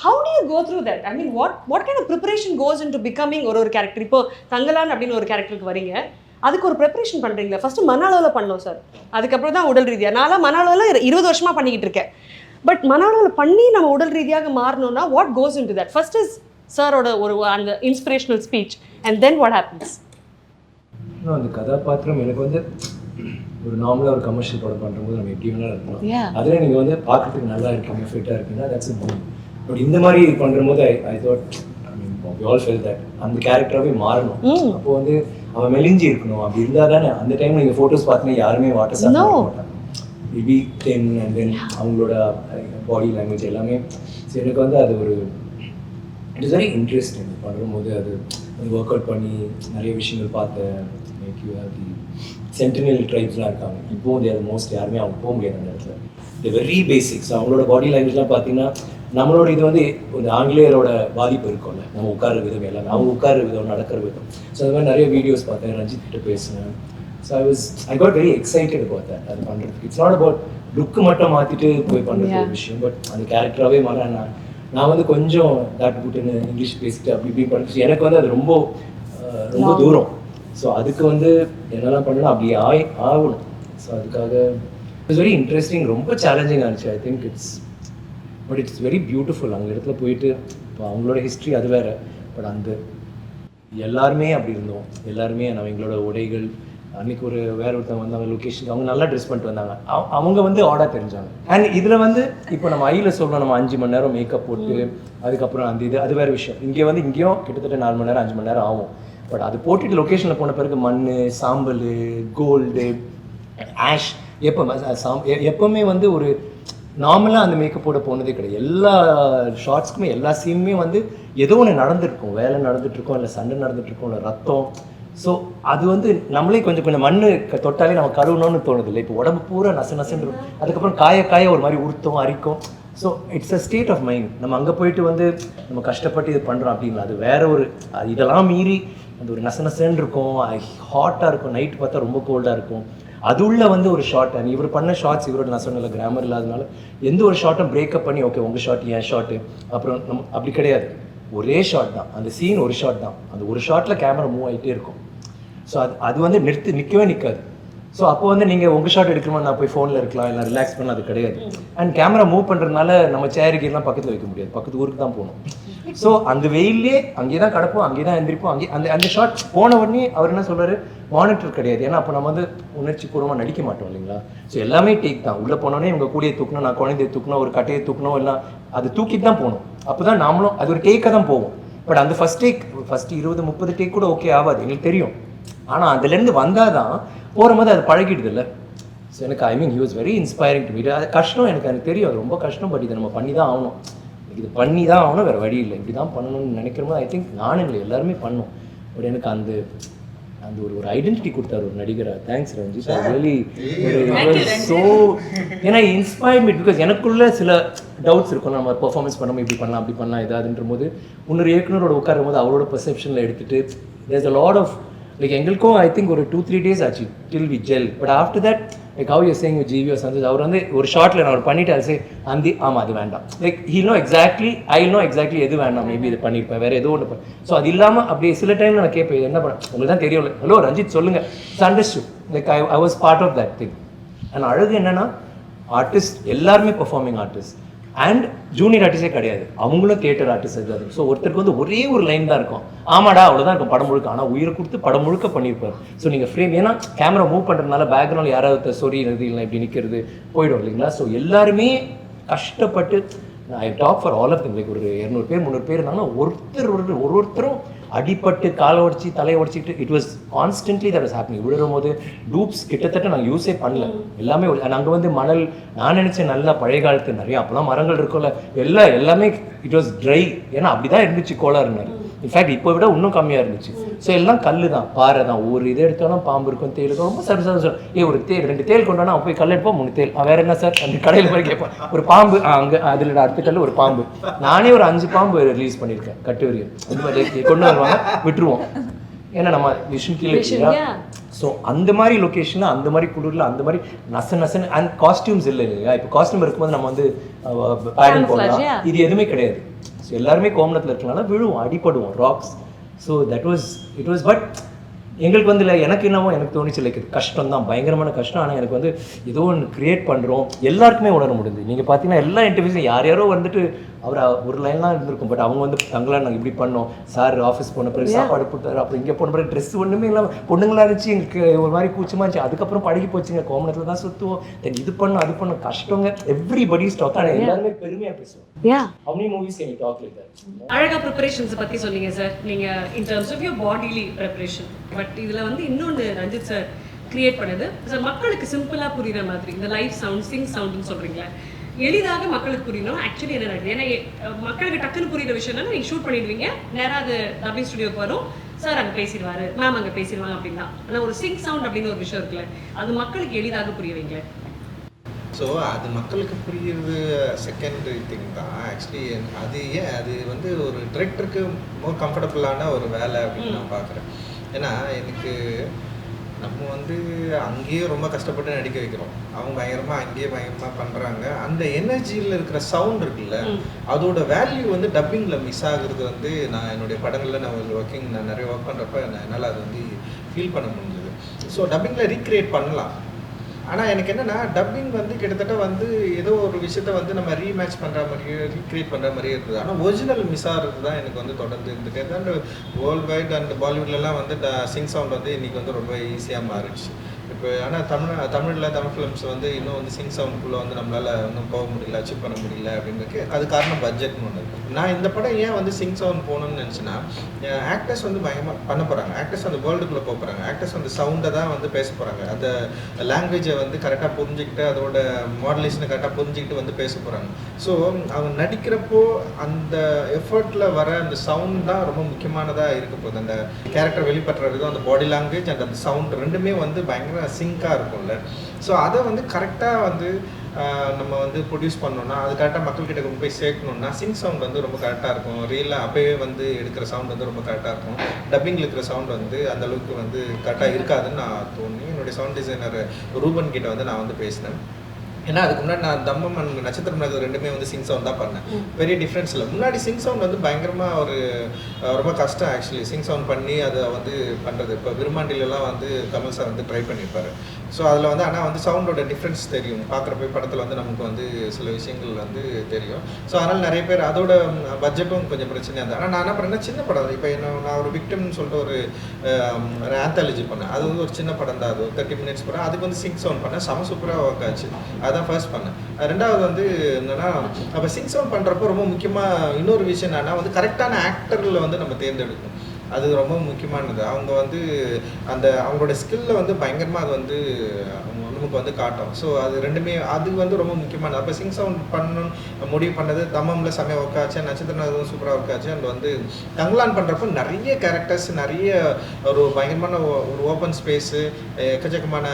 How do you go through that? I mean, what kind of preparation goes into becoming ஒரு கேரக்டர்? இப்போ தங்கலான் அப்படின்னு ஒரு கேரக்டருக்கு வரீங்க, அதுக்கு ஒரு ப்ரிப்பரேஷன் பண்றீங்களா? ஃபர்ஸ்ட் மன அளவில் பண்ணோம் சார், அதுக்கப்புறம் தான் உடல் ரீதியாக. நான்லாம் மன அளவில் 20 வருஷமா பண்ணிக்கிட்டு இருக்கேன். பட் மன அளவில் பண்ணி நம்ம உடல் ரீதியாக மாறணும்னா what goes into that? First is சாரோட ஒரு அந்த inspirational speech and then what happens? அந்த கதாபாத்திரம் எனக்கு வந்து ஒரு நார்மலாக ஒரு கமர்ஷியல் படம் பண்ணும்போது நம்ம எப்படி வேணாலும் இருக்கலாம். அதில் நீங்கள் வந்து பார்க்கறதுக்கு நல்லா இருக்கீங்க, ஃபிட்டாக இருக்கீங்கன்னா தட்ஸ் இட். பட் இந்த மாதிரி பண்ணும்போது I thought, I mean we all fell that அந்த கேரக்டராகவே மாறணும். அப்போ வந்து அவன் மெலிஞ்சி இருக்கணும். அப்படி இருந்தால் தானே அந்த டைம் நீங்கள் ஃபோட்டோஸ் பார்த்தீங்கன்னா யாருமே வாட்டர் சாப்பிட மாட்டாங்க. மேபி 10 அண்ட் தென் அவங்களோட பாடி லாங்குவேஜ் எல்லாமே. ஸோ எனக்கு வந்து அது ஒரு இட் இஸ் வெரி இன்ட்ரெஸ்டிங். பண்ணும்போது அது ஒர்க் அவுட் பண்ணி நிறைய விஷயங்கள் பார்த்தேன். Make you have the Sentinel ட்ரைப்ஸ்லாம் இருக்காங்க, இப்போவும் அது மோஸ்ட் யாருமே அவங்க போக முடியாது அந்த இடத்துல. இது வெரி பேசிக்ஸ். அவங்களோட பாடி லாங்குவேஜ்லாம் பார்த்தீங்கன்னா நம்மளோட இது வந்து ஒரு ஆங்கிலேயரோட பாதிப்பு இருக்கும்ல, நம்ம உட்கார விதம் எல்லாமே, அவங்க உட்கார விதம், நடக்கிற விதம். ஸோ அது மாதிரி நிறைய வீடியோஸ் பார்த்தேன், ரஞ்சித் கிட்ட பேசினேன். So I got very excited about that. அது பண்ணுறதுக்கு இட்ஸ் நாட் அபவுட் லுக்கு மட்டும் மாற்றிட்டு போய் பண்ணுறது ஒரு விஷயம், பட் அந்த கேரக்டராகவே மாற நான் வந்து கொஞ்சம் தாட்டு புட்டுன்னு இங்கிலீஷ் பேசிட்டு அப்படி இப்படி பண்ணிச்சு. எனக்கு வந்து அது ரொம்ப ரொம்ப தூரம். ஸோ அதுக்கு வந்து என்னெல்லாம் பண்ணணும் அப்படி ஆகணும். ஸோ அதுக்காக இட்ஸ் வெரி இன்ட்ரெஸ்டிங், ரொம்ப சேலஞ்சிங்காக இருந்துச்சு. I think but it's very beautiful. அங்கே இடத்துல போயிட்டு இப்போ அவங்களோட ஹிஸ்ட்ரி அது வேறு, பட் அந்த எல்லாருமே அப்படி இருந்தோம். எல்லாருமே நம்ம எங்களோட உடைகள், அன்றைக்கி ஒரு வேற ஒருத்தவங்க வந்து அவங்க லொக்கேஷன் அவங்க நல்லா ட்ரெஸ் பண்ணிட்டு வந்தாங்க, அவங்க வந்து ஆர்டர் தெரிஞ்சாங்க. அண்ட் இதில் வந்து இப்போ நம்ம ஐயில் சொல்லணும், நம்ம 5 மணி நேரம் மேக்கப் போட்டு அதுக்கப்புறம் அந்த இது அது வேறு விஷயம். இங்கே வந்து இங்கேயும் கிட்டத்தட்ட 4 மணி நேரம் 5 மணி நேரம் ஆகும். பட் அது போட்டுட்டு லொக்கேஷனில் போன பிறகு மண், சாம்பல், கோல்டு, ஆஷ், எப்போவுமே வந்து ஒரு நார்மலாக அந்த மேக்கப் போட போனதே கிடையாது. எல்லா ஷார்ட்ஸ்க்குமே எல்லா சீனுமே வந்து ஏதோ ஒன்று நடந்துருக்கும், வேலை நடந்துட்டுருக்கோம், இல்லை சண்டை நடந்துட்டுருக்கோம், இல்லை ரத்தம். ஸோ அது வந்து நம்மளே கொஞ்சம் மண் தொட்டாலே நம்ம கழுவணும்னு தோணுது இல்லை. இப்போ உடம்பு பூரா நசன்னு இருக்கும், அதுக்கப்புறம் காய ஒரு மாதிரி உறுத்தும், அரிக்கும். So it's a state of mind. நம்ம அங்கே போயிட்டு வந்து நம்ம கஷ்டப்பட்டு இது பண்ணுறோம் அப்படிங்களா, அது வேற ஒரு இதெல்லாம் மீறி அந்த ஒரு நசன்னு இருக்கும், ஹாட்டாக இருக்கும், நைட்டு பார்த்தா ரொம்ப கோல்டாக இருக்கும். அது உள்ள வந்து ஒரு ஷார்ட், அண்ட் இவர் பண்ண ஷார்ட்ஸ் இவரோட நான் சொன்ன கிராமர் இல்லாதனால எந்த ஒரு ஷார்ட்டும் பிரேக்கப் பண்ணி ஓகே உங்கள் ஷார்ட் என் ஷார்ட்டு அப்புறம் நம்ம அப்படி கிடையாது. ஒரே ஷார்ட் தான், அந்த சீன் ஒரு ஷார்ட் தான், அந்த ஒரு ஷார்ட்டில் கேமரா மூவ் ஆகிட்டே இருக்கும். ஸோ அது வந்து நிற்கவே நிற்காது. ஸோ அப்போ வந்து நீங்கள் உங்கள் ஷார்ட் எடுக்கணுமா, நான் போய் ஃபோனில் இருக்கலாம், இல்லை ரிலாக்ஸ் பண்ணலாம், அது கிடையாது. அண்ட் கேமரா மூவ் பண்ணுறதுனால நம்ம சேருக்கெல்லாம் பக்கத்தில் வைக்க முடியாது, பக்கத்து ஊருக்கு தான் போகணும். ஸோ அந்த வெயிலே அங்கே தான் கிடப்போம், அங்கே தான் எந்திரிப்போம். அங்கே அந்த ஷார்ட் போன உடனே அவர் என்ன சொல்கிறாரு, மானிட்டர் கிடையாது. ஏன்னா அப்போ நம்ம வந்து உணர்ச்சி பூர்வமாக நடிக்க மாட்டோம் இல்லைங்களா. ஸோ எல்லாமே டேக் தான். உள்ளே போனோடனே இவங்க கூடிய தூக்கணும், நான் குழந்தைய தூக்கணும், ஒரு கட்டையை தூக்கணும், எல்லாம் அது தூக்கிட்டு தான் போகணும். அப்போ தான் நாமளும் அது ஒரு டேக்காக தான் போவோம். பட் அந்த ஃபஸ்ட் 20-30 டேக் கூட ஓகே ஆகாது, எங்களுக்கு தெரியும். ஆனால் அதுலேருந்து வந்தால் தான் போகும்போது அது பழகிடுது இல்லை. ஸோ எனக்கு I mean he was very inspiring to me. அது கஷ்டம், எனக்கு தெரியும் அது ரொம்ப கஷ்டம், பட் இதை நம்ம பண்ணி தான் ஆகணும். இது பண்ணி தான் ஆகணும், வேறு வழி இல்லை. இப்படி தான் பண்ணணும்னு நினைக்கிறோமோ ஐ திங்க் நானும் இல்லை எல்லாருமே பண்ணோம். பட் எனக்கு அந்த ஒரு ஐடென்டிட்டி கொடுத்தாரு ஒரு நடிகராக. தேங்க்ஸ் ரஞ்சித், ரியலி ஸோ ஏன்னா இன்ஸ்பயர்ட் மீ. பிகாஸ் எனக்குள்ள சில டவுட்ஸ் இருக்கும், நம்ம பெர்ஃபார்மன்ஸ் பண்ணாமல் இப்படி பண்ணலாம் அப்படி பண்ணலாம் ஏதாதுன்ற போது இன்னொரு இயக்குனரோட உட்காரும் போது அவரோட பெர்செப்ஷனில் எடுத்துகிட்டு there's a lot of like எங்களுக்கும் ஐ திங்க் ஒரு 2-3 days ஆச்சு till we gel. But after that like how you saying with G V Santhosh அவர் வந்து ஒரு ஷார்ட்டில் நான் அவர் பண்ணிட்டு சே ஆமாம் அது வேண்டாம், like he no exactly I know exactly எது வேண்டாம், மேபி இது பண்ணியிருப்பேன் வேறு ஏதோ ஒன்று. ஸோ அது இல்லாமல் அப்படியே சில டைமில் நான் கேட்பேன் என்ன பண்ண உங்களுக்கு தான் தெரியும், ஹலோ ரஞ்சித் சொல்லுங்கள், it's understood, like I was part of that thing. And அழகு என்னென்னா ஆர்டிஸ்ட் எல்லாருமே பெர்ஃபார்மிங் ஆர்டிஸ்ட் அண்ட் ஜூனியர் ஆர்டிஸ்டே கிடையாது, அவங்களும் தியேட்டர் ஆர்டிஸ்ட் இருக்காது. ஸோ ஒருத்தருக்கு வந்து ஒரே ஒரு லைன் தான் இருக்கும், ஆமாடா அவ்வளோதான் இருக்கும் படம் முழுக்க, ஆனால் உயிரை கொடுத்து படம் முழுக்க பண்ணியிருப்பார். ஸோ நீங்கள் ஃப்ரேம் ஏன்னா கேமரா மூவ் பண்ணுறதுனால பேக்ரவுண்ட் யாராவது சொரியிறது இல்லை இப்படி நிற்கிறது போயிடும் இல்லைங்களா. ஸோ எல்லாருமே கஷ்டப்பட்டு I talk for all of them, like ஒரு 200 பேர் 300 பேர் இருந்தாங்கன்னா ஒருத்தரும் அடிப்பட்டு காலை உடச்சி தலையை உடச்சிட்டு it was constantly that was happening. விழுறும் போது டூப்ஸ் கிட்டத்தட்ட நாங்கள் யூஸே பண்ணல, எல்லாமே நாங்கள் வந்து மணல் நான் நினச்சேன் நல்லா பழைய காலத்து நிறையா அப்போலாம் மரங்கள் இருக்கும்ல எல்லாமே இட் வாஸ் ட்ரை, ஏன்னா அப்படி தான் இருந்துச்சு கோளாறுனாரு. இன்ஃபேக்ட் இப்போ விட இன்னும் கம்மியாக இருந்துச்சு. ஸோ எல்லாம் கல் தான் பாறை தான், ஒரு இது எடுத்தாலும் பாம்பு இருக்கும் தேல் இருக்கும், ரொம்ப சர்வ ஒரு தேல் 2 தேல் கொண்டானா அவன் போய் கல் எடுப்போம் 3 தேல் வேறு என்ன சார் அந்த கடையில் போய் கேட்பேன் ஒரு பாம்பு அங்கே அதில் அடுத்த கல் ஒரு பாம்பு, நானே ஒரு 5 பாம்பு ரிலீஸ் பண்ணியிருக்கேன் கட்டுவரியம் இந்த மாதிரி கொண்டு வருவாங்க விட்டுருவோம், ஏன்னா நம்ம விஷன் கீழே. ஸோ அந்த மாதிரி லொக்கேஷனில் அந்த மாதிரி குளிரில் அந்த மாதிரி நசன்னு அண்ட் காஸ்டியூம்ஸ் இல்லை இல்லையா. இப்போ காஸ்டியூம் இருக்கும்போது நம்ம வந்து பேடிங் போடலாம், இது எதுவுமே கிடையாது. ஸோ எல்லாருமே கோமணத்தில் இருக்கனால விழுவோம் அடிப்படுவோம் rocks. So it was but எங்களுக்கு வந்து இல்லை எனக்கு என்னவோ எனக்கு தோணிச்சு லைக் இது கஷ்டம் தான், பயங்கரமான கஷ்டம். ஆனால் எனக்கு வந்து ஏதோ ஒன்று க்ரியேட் பண்ணுறோம் எல்லாருக்குமே உணர முடியுது. நீங்கள் பார்த்தீங்கன்னா எல்லா இன்டர்வியூஸும் யாரோ வந்துட்டு அவர் ஒரு லைன்லாம் இருந்திருக்கும், பட் அவங்க வந்து தங்களாம் நாங்கள் இப்படி பண்ணோம் சார், ஆஃபீஸ் போன பிறகு சாப்பாடு போட்டார், அப்புறம் இங்கே போன பிறகு ட்ரெஸ் ஒன்றுமே இல்லாமல் பொண்ணுங்களா இருந்துச்சு, எங்களுக்கு ஒரு மாதிரி கூச்சமாக இருந்துச்சு. அதுக்கப்புறம் பழகி போச்சுங்க, கோமணத்தில் தான் சுற்றுவோம், தென் இது பண்ணோம் அது பண்ணோம் கஷ்டங்க, எவ்ரிபடி ஸ்டாக். ஆனால் எல்லாருமே பெருமையாக பேசுவோம். How many movies can you talk like that? அழகா ப்ரிப்பரேஷன்ஸ் பத்தி சொன்னீங்க சார் நீங்க in terms of your bodily preparation. But இதுல வந்து இன்னொன்று ரஞ்சித் சார் கிரியேட் பண்ணது சார் மக்களுக்கு சிம்பிளா புரியுற மாதிரி இந்த லைவ் சவுண்ட் சிங் சவுண்ட்னு சொல்றீங்களா, எளிதாக மக்களுக்கு புரியணும். ஆக்சுவலி என்ன நடக்குது, ஏன்னா மக்களுக்கு டக்குன்னு புரியுற விஷயம் என்ன, நீங்க ஷூட் பண்ணிடுவீங்க நேராக அது டப்பிங் ஸ்டுடியோக்கு வரும், சார் அங்கே பேசிடுவாரு மேம் அங்கே பேசிடுவாங்க அப்படின்னா. ஆனால் ஒரு சிங் சவுண்ட் அப்படின்னு ஒரு விஷயம் இருக்குல்ல, அது மக்களுக்கு எளிதாக புரியவீங்க. ஸோ அது மக்களுக்கு புரியுறது செகண்டரி திங் தான் ஆக்சுவலி. அது வந்து ஒரு டிரெக்டருக்கு மோர் கம்ஃபர்டபுளான ஒரு வேலை அப்படின்னு நான் பார்க்குறேன். ஏன்னா எனக்கு நம்ம வந்து அங்கேயே ரொம்ப கஷ்டப்பட்டு நடிக்க வைக்கிறோம், அவங்க பயங்கரமாக பண்ணுறாங்க. அந்த எனர்ஜியில் இருக்கிற சவுண்ட் இருக்குல்ல, அதோட வேல்யூ வந்து டப்பிங்கில் மிஸ் ஆகுறது வந்து நான் என்னுடைய படங்களில் நான் நிறைய ஒர்க் பண்ணுறப்ப என்னால் அது வந்து ஃபீல் பண்ண முடிஞ்சது. ஸோ டப்பிங்கில் ரீக்ரியேட் பண்ணலாம். ஆனால் எனக்கு என்னென்னா டப்பிங் வந்து கிட்டத்தட்ட வந்து ஏதோ ஒரு விஷயத்த வந்து நம்ம ரீமேட்ச் பண்ணுற மாதிரியே ரீக்ரியேட் பண்ணுற மாதிரியே இருக்குது. ஆனால் ஒரிஜினல் மிஸ் ஆகிறது தான் எனக்கு வந்து தொடர்ந்து இருந்துகிட்டே தான். அண்ட் வேர்ல்டு வைட் அண்ட் பாலிவுட்லலாம் வந்து சிங் சவுண்ட் வந்து இன்றைக்கி வந்து ரொம்ப ஈஸியாக மாறிடுச்சு இப்போ. ஆனால் தமிழ் ஃபிலிம்ஸ் வந்து இன்னும் வந்து சிங் சவுண்டுக்குள்ளே வந்து நம்மளால் இன்னும் போக முடியல, அச்சீவ் பண்ண முடியல அப்படின்றதுக்கு அது காரணம் பட்ஜெட்னு ஒன்று இருக்குது. நான் இந்த படம் ஏன் வந்து சிங் சவுண்ட் போகணும்னு நினச்சின்னா, ஆக்டர்ஸ் வந்து பயங்கரமாக பண்ண போகிறாங்க, ஆக்டர்ஸ் வந்து வேர்ல்டுக்குள்ளே போக போகிறாங்க, ஆக்டர்ஸ் வந்து சவுண்டை தான் வந்து பேச போகிறாங்க, அந்த லாங்குவேஜை வந்து கரெக்டாக புரிஞ்சுக்கிட்டு அதோட மாடுலேஷனை கரெக்டாக புரிஞ்சுக்கிட்டு வந்து பேச போகிறாங்க. ஸோ அவங்க நடிக்கிறப்போ அந்த எஃபர்ட்டில் வர அந்த சவுண்ட் தான் ரொம்ப முக்கியமானதாக இருக்க போகுது. அந்த கேரக்டர் வெளிப்படுற விதம், அந்த பாடி லாங்குவேஜ் அண்ட் அந்த சவுண்ட் ரெண்டுமே வந்து பயங்கர சிங்காக இருக்கும்ல. ஸோ அதை வந்து கரெக்டாக வந்து நம்ம வந்து ப்ரொடியூஸ் பண்ணோன்னா, அது கரெக்டாக மக்கள்கிட்ட கொண்டு போய் சேர்க்கணுன்னா சிங் சவுண்ட் வந்து ரொம்ப கரெக்டாக இருக்கும். ரியலாக அப்போயே வந்து எடுக்கிற சவுண்ட் வந்து ரொம்ப கரெக்டாக இருக்கும். டப்பிங்கில் இருக்கிற சவுண்ட் வந்து அந்தளவுக்கு வந்து கரெக்டாக இருக்காதுன்னு நான் தோணி என்னுடைய சவுண்ட் டிசைனர் ரூபன் கிட்ட வந்து நான் வந்து பேசினேன். ஏன்னா அதுக்கு முன்னாடி நான் தம்மம் அண்ட் நட்சத்திரம் நகர் ரெண்டுமே வந்து சிங் சவுண்ட் தான் பண்ணேன், பெரிய டிஃப்ரென்ஸ் இல்லை. முன்னாடி சிங் சவுண்ட் வந்து பயங்கரமாக ஒரு ரொம்ப கஷ்டம் ஆக்சுவலி சிங் சவுண்ட் பண்ணி அதை வந்து பண்ணுறது. இப்போ விருமாண்டிலெலாம் வந்து கமல் சார் வந்து ட்ரை பண்ணியிருப்பார். ஸோ அதில் வந்து ஆனால் வந்து சவுண்டோட டிஃப்ரென்ஸ் தெரியும், பார்க்குறப்ப படத்தில் வந்து நமக்கு வந்து சில விஷயங்கள் வந்து தெரியும். ஸோ அதனால் நிறைய பேர் அதோட பட்ஜெட்டும் கொஞ்சம் பிரச்சனையாக இருந்தது. ஆனால் நான் என்ன பண்ணேன்னா சின்ன படம், இப்போ நான் ஒரு விக்டம்னு சொல்லிட்டு ஒரு ஆந்தாலஜி பண்ணேன், அது வந்து ஒரு சின்ன படம் தான், அது ஒரு 30 minutes படம். அதுக்கு வந்து சிங் சவுண்ட் பண்ணேன், செம சூப்பராக ஒர்க் ஆச்சு. அதான் ஃபர்ஸ்ட் பண்ணேன். ரெண்டாவது வந்து என்னென்னா, அப்போ சிங் சவுண்ட் பண்ணுறப்போ ரொம்ப முக்கியமாக இன்னொரு விஷயம் என்னன்னா வந்து கரெக்டான ஆக்டரில் வந்து நம்ம தேர்ந்தெடுக்கணும், அது ரொம்ப முக்கியமானது. அவங்க வந்து அந்த அவங்களோட ஸ்கில்ல வந்து பயங்கரமாக அது வந்து அவங்க நமக்கு வந்து காட்டும். ஸோ அது ரெண்டுமே அது வந்து ரொம்ப முக்கியமானது. அப்போ சிங் சவுண்ட் பண்ணணும் முடிவு பண்ணது தம்மம்ல செம்மையாக ஒர்க் ஆச்சு, நட்சத்திரம் சூப்பராக ஒர்க் ஆச்சு. அண்ட் வந்து தங்கலான் பண்ணுறப்போ நிறைய கேரக்டர்ஸ், நிறைய ஒரு பயங்கரமான ஒரு ஓப்பன் ஸ்பேஸு, எக்கச்சக்கமான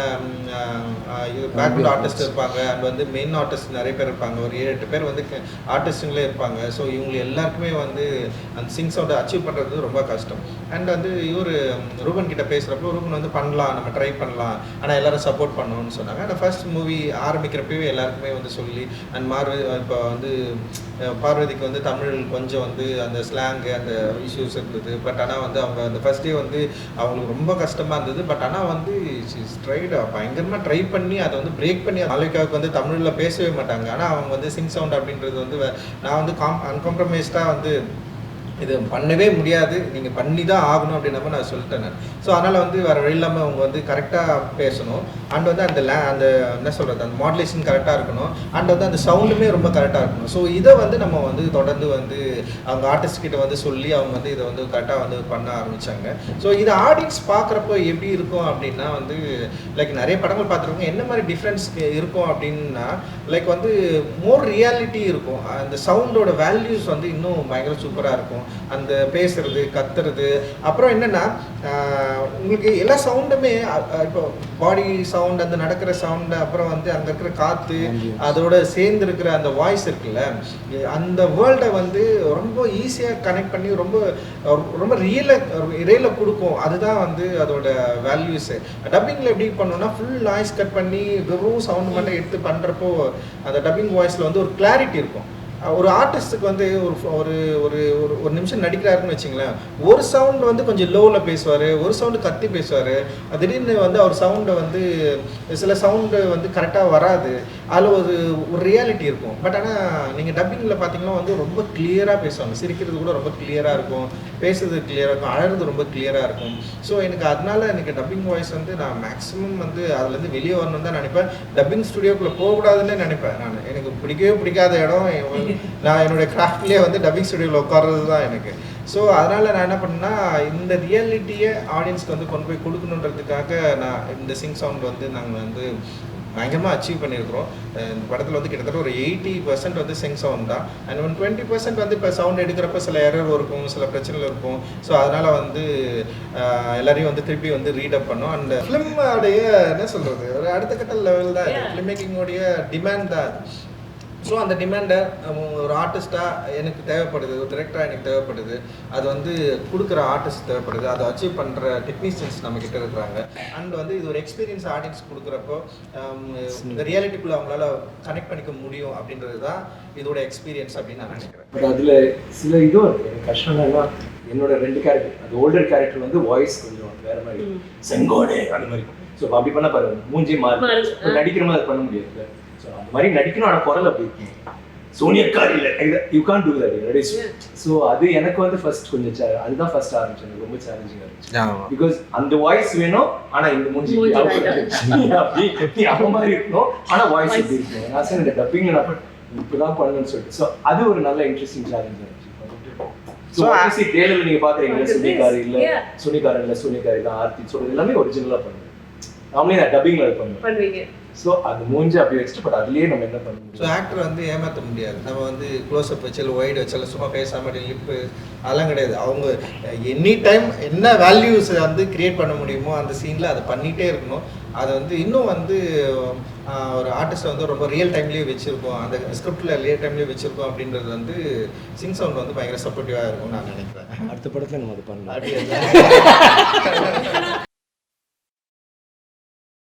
பேக்ரவுண்ட் ஆர்டிஸ்ட் இருப்பாங்க. அண்ட் வந்து மெயின் ஆர்டிஸ்ட் நிறைய பேர் இருப்பாங்க, ஒரு 7-8 பேர் வந்து ஆர்டிஸ்ட்டுங்களே இருப்பாங்க. ஸோ இவங்க எல்லாருக்குமே வந்து அந்த சிங் சவுண்டை அச்சீவ் பண்ணுறது ரொம்ப கஷ்டம். அண்ட் வந்து இவர் ரூபன் கிட்ட பேசுகிறப்போ ரூபன் வந்து பண்ணலாம், நம்ம ட்ரை பண்ணலாம், ஆனால் எல்லாரும் சப்போர்ட் பண்ணணும்னு சொன்னாங்க. ஆனால் ஃபர்ஸ்ட் மூவி ஆரம்பிக்கிறப்பவே எல்லாருக்குமே வந்து சொல்லி அண்ட் இப்போ வந்து பார்வதிக்கு வந்து தமிழ் கொஞ்சம் வந்து அந்த ஸ்லாங்கு அந்த இஷ்யூஸ் இருந்தது. பட் ஆனால் வந்து அவங்க அந்த ஃபர்ஸ்ட் டே வந்து அவங்களுக்கு ரொம்ப கஷ்டமாக இருந்தது. பட் ஆனால் வந்து பயங்கரமாக ட்ரை பண்ணி அதை வந்து பிரேக் பண்ணி மாளவிகாவுக்கு வந்து தமிழில் பேசவே மாட்டாங்க. ஆனால் அவங்க வந்து சிங் சவுண்ட் அப்படின்றது வந்து நான் வந்து அன்காம்ப்ரமைஸ்டாக வந்து இது பண்ணவே முடியாது, நீங்கள் பண்ணி தான் ஆகணும் அப்படின்னப்ப நான் சொல்லிட்டேன் நான். ஸோ அதனால் வந்து வேறு வழி இல்லாமல் அவங்க வந்து கரெக்டாக பேசணும். அண்ட் வந்து அந்த அந்த என்ன சொல்கிறது அந்த மாடுலேஷன் கரெக்டாக இருக்கணும். அண்ட் வந்து அந்த சவுண்டுமே ரொம்ப கரெக்டாக இருக்கணும். ஸோ இதை வந்து நம்ம வந்து தொடர்ந்து வந்து அவங்க ஆர்டிஸ்ட் கிட்ட வந்து சொல்லி அவங்க வந்து இதை வந்து கரெக்டாக வந்து பண்ண ஆரம்பித்தாங்க. ஸோ இதை ஆடியன்ஸ் பார்க்குறப்போ எப்படி இருக்கும் அப்படின்னா வந்து லைக் நிறைய படங்கள் பார்த்துருக்கோங்க, என்ன மாதிரி டிஃப்ரென்ஸ் இருக்கும் அப்படின்னா லைக் வந்து மோர் ரியாலிட்டி இருக்கும். அந்த சவுண்டோட வேல்யூஸ் வந்து இன்னும் பயங்கர சூப்பராக இருக்கும். அந்த பேசுறது, கத்துறது, அப்புறம் என்னன்னா உங்களுக்கு எல்லா சவுண்டுமே இப்போ பாடி சவுண்ட், அந்த நடக்கிற சவுண்டு, அப்புறம் வந்து அங்கே இருக்கிற காற்று, அதோட சேர்ந்து இருக்கிற அந்த வாய்ஸ் இருக்குல்ல, அந்த வேர்ல்டை வந்து ரொம்ப ஈஸியாக கனெக்ட் பண்ணி ரொம்ப ரொம்ப ரியலாக கொடுக்கும். அதுதான் வந்து அதோட வேல்யூஸு. டப்பிங்கில் எப்படி பண்ணோம்னா ஃபுல் நாய்ஸ் கட் பண்ணி வெறும் சவுண்டு மட்டும் எடுத்து பண்ணுறப்போ அந்த டப்பிங் வாய்ஸில் வந்து ஒரு கிளாரிட்டி இருக்கும். ஒரு ஆர்டிஸ்ட்டுக்கு வந்து ஒரு ஒரு ஒரு நிமிஷம் நடிக்கிறாருன்னு வச்சுங்களேன், ஒரு சவுண்டு வந்து கொஞ்சம் லோவில் பேசுவார், ஒரு சவுண்டு கத்தி பேசுவார். திடீர்னு வந்து அவர் சவுண்டை வந்து சில சவுண்டு வந்து கரெக்டாக வராது, அதில் ஒரு ரியாலிட்டி இருக்கும். பட் ஆனால் நீங்கள் டப்பிங்கில் பார்த்தீங்கன்னா வந்து ரொம்ப கிளியராக பேசுவாங்க, சிரிக்கிறது கூட ரொம்ப கிளியராக இருக்கும், பேசுறது கிளியராக இருக்கும், அழகிறது ரொம்ப கிளியராக இருக்கும். ஸோ அதனால எனக்கு டப்பிங் வாய்ஸ் வந்து நான் மேக்ஸிமம் வந்து அதுலேருந்து வெளியே வரணும்னு தான் நினைப்பேன். டப்பிங் ஸ்டுடியோக்குள்ளே போகக்கூடாதுன்னு நினைப்பேன் நான். எனக்கு பிடிக்கவே பிடிக்காத இடம் நான் என்னுடைய கிராஃப்ட்லேயே வந்து டப்பிங் ஸ்டுடியோவில் உட்கார்றது தான் எனக்கு. ஸோ அதனால் நான் என்ன பண்ணேன்னா இந்த ரியாலிட்டியை ஆடியன்ஸ்க்கு வந்து கொண்டு போய் கொடுக்கணுன்றதுக்காக நான் இந்த சிங் சவுண்ட் வந்து நாங்கள் வந்து பயங்கரமாக அச்சீவ் பண்ணியிருக்கிறோம். இந்த படத்தில் வந்து கிட்டத்தட்ட ஒரு 80% வந்து சிங் சவுண்ட் தான். அண்ட் 20% வந்து இப்போ சவுண்ட் எடுக்கிறப்ப சில எரர் இருக்கும், சில பிரச்சனைகள் இருக்கும். ஸோ அதனால் வந்து எல்லாரையும் வந்து திருப்பி வந்து ரீடப் பண்ணோம். அண்ட் ஃபிலிமோடைய என்ன சொல்கிறது ஒரு அடுத்த கட்ட லெவல் தான் ஃபிலிம் மேக்கிங்கோடைய டிமாண்ட் தான் அது. ஸோ அந்த டிமாண்டை ஒரு ஆர்டிஸ்ட்டாக எனக்கு தேவைப்படுது, ஒரு டிரெக்டராக எனக்கு தேவைப்படுது, அது வந்து கொடுக்குற ஆர்டிஸ்ட் தேவைப்படுது, அதை அச்சீவ் பண்ணுற டெக்னீஷியன்ஸ் நம்மக்கிட்ட இருக்கிறாங்க. அண்ட் வந்து இது ஒரு எக்ஸ்பீரியன்ஸ் ஆடியன்ஸ் கொடுக்குறப்போ இந்த ரியாலிட்டிக்குள்ளே அவங்களால கனெக்ட் பண்ணிக்க முடியும் அப்படின்றது தான் இதோட எக்ஸ்பீரியன்ஸ் அப்படின்னு நான் நினைக்கிறேன். பட் அதில் சில இதுவும் இருக்குது எனக்கு கஷ்டம்னா என்னோட 2 கேரக்டர், அது ஓல்டர் கேரக்டர் வந்து வாய்ஸ் கொஞ்சம் வேறு மாதிரி செங்கோடே அந்த மாதிரி. ஸோ அப்படி பண்ண பாருங்க மூஞ்சி மாறி நடிக்கிற மாதிரி பண்ண முடியாது. ஸோ அந்த மாதிரி நடிக்கணும், ஆனால் குரல் அப்படி இருக்கும். சோனியக்கார் இல்லை, you can do that. So அது எனக்கு வந்து ஃபர்ஸ்ட் கொஞ்சம் அதுதான் ஃபர்ஸ்ட் ஆரம்பிச்சது, ரொம்ப சேலஞ்சிங்காக இருந்துச்சு. பிகாஸ் அந்த வாய்ஸ் வேணும், ஆனால் இந்த மூஞ்சி அப்படி அப்போ மாதிரி இருக்கணும், ஆனால் வாய்ஸ் எப்படி இருக்கணும். நான் சார் இந்த டப்பிங்கில் நான் இப்படிதான் பண்ணணும்னு சொல்லிட்டு. ஸோ அது ஒரு நல்ல இன்ட்ரெஸ்டிங் சேலஞ்சாக இருந்துச்சு. ஸோ ஆக்சுவலி ட்ரெய்லரில் நீங்கள் பார்க்குறீங்க சோனியக்கார் இல்லை, சோனியக்கார் இல்லை, சோனியக்கார் இல்லை, ஆர்த்தி சொல்கிறது எல்லாமே ஒரிஜினலாக பண்ணுவேன். நாமளே நான் டப்பிங்கில் அது பண்ணுவேன். ஸோ அது மூஞ்சி அப்படி வச்சுட்டு பட் அதுலேயே நம்ம என்ன பண்ண முடியும். ஸோ ஆக்டர் வந்து ஏமாற்ற முடியாது. நம்ம வந்து க்ளோஸ்அப் வச்சாலும் ஒய்டு வச்சாலும் சும்மா பேசாமல் லிப்பு அதெல்லாம் கிடையாது. அவங்க எனி டைம் என்ன வேல்யூஸ் வந்து கிரியேட் பண்ண முடியுமோ அந்த சீனில் அதை பண்ணிகிட்டே இருக்கணும். அதை வந்து இன்னும் வந்து ஒரு ஆர்டிஸ்ட்டை வந்து ரொம்ப ரியல் டைம்லேயே வச்சுருக்கோம், அந்த ஸ்கிரிப்டில் ரியல் டைம்லேயே வச்சுருக்கோம் அப்படின்றது வந்து சிங் சவுண்ட் வந்து பயங்கர சப்போர்ட்டிவாக இருக்கும்னு நான் நினைக்கிறேன். அடுத்த படத்தில் நம்ம அது பண்ணலாம்.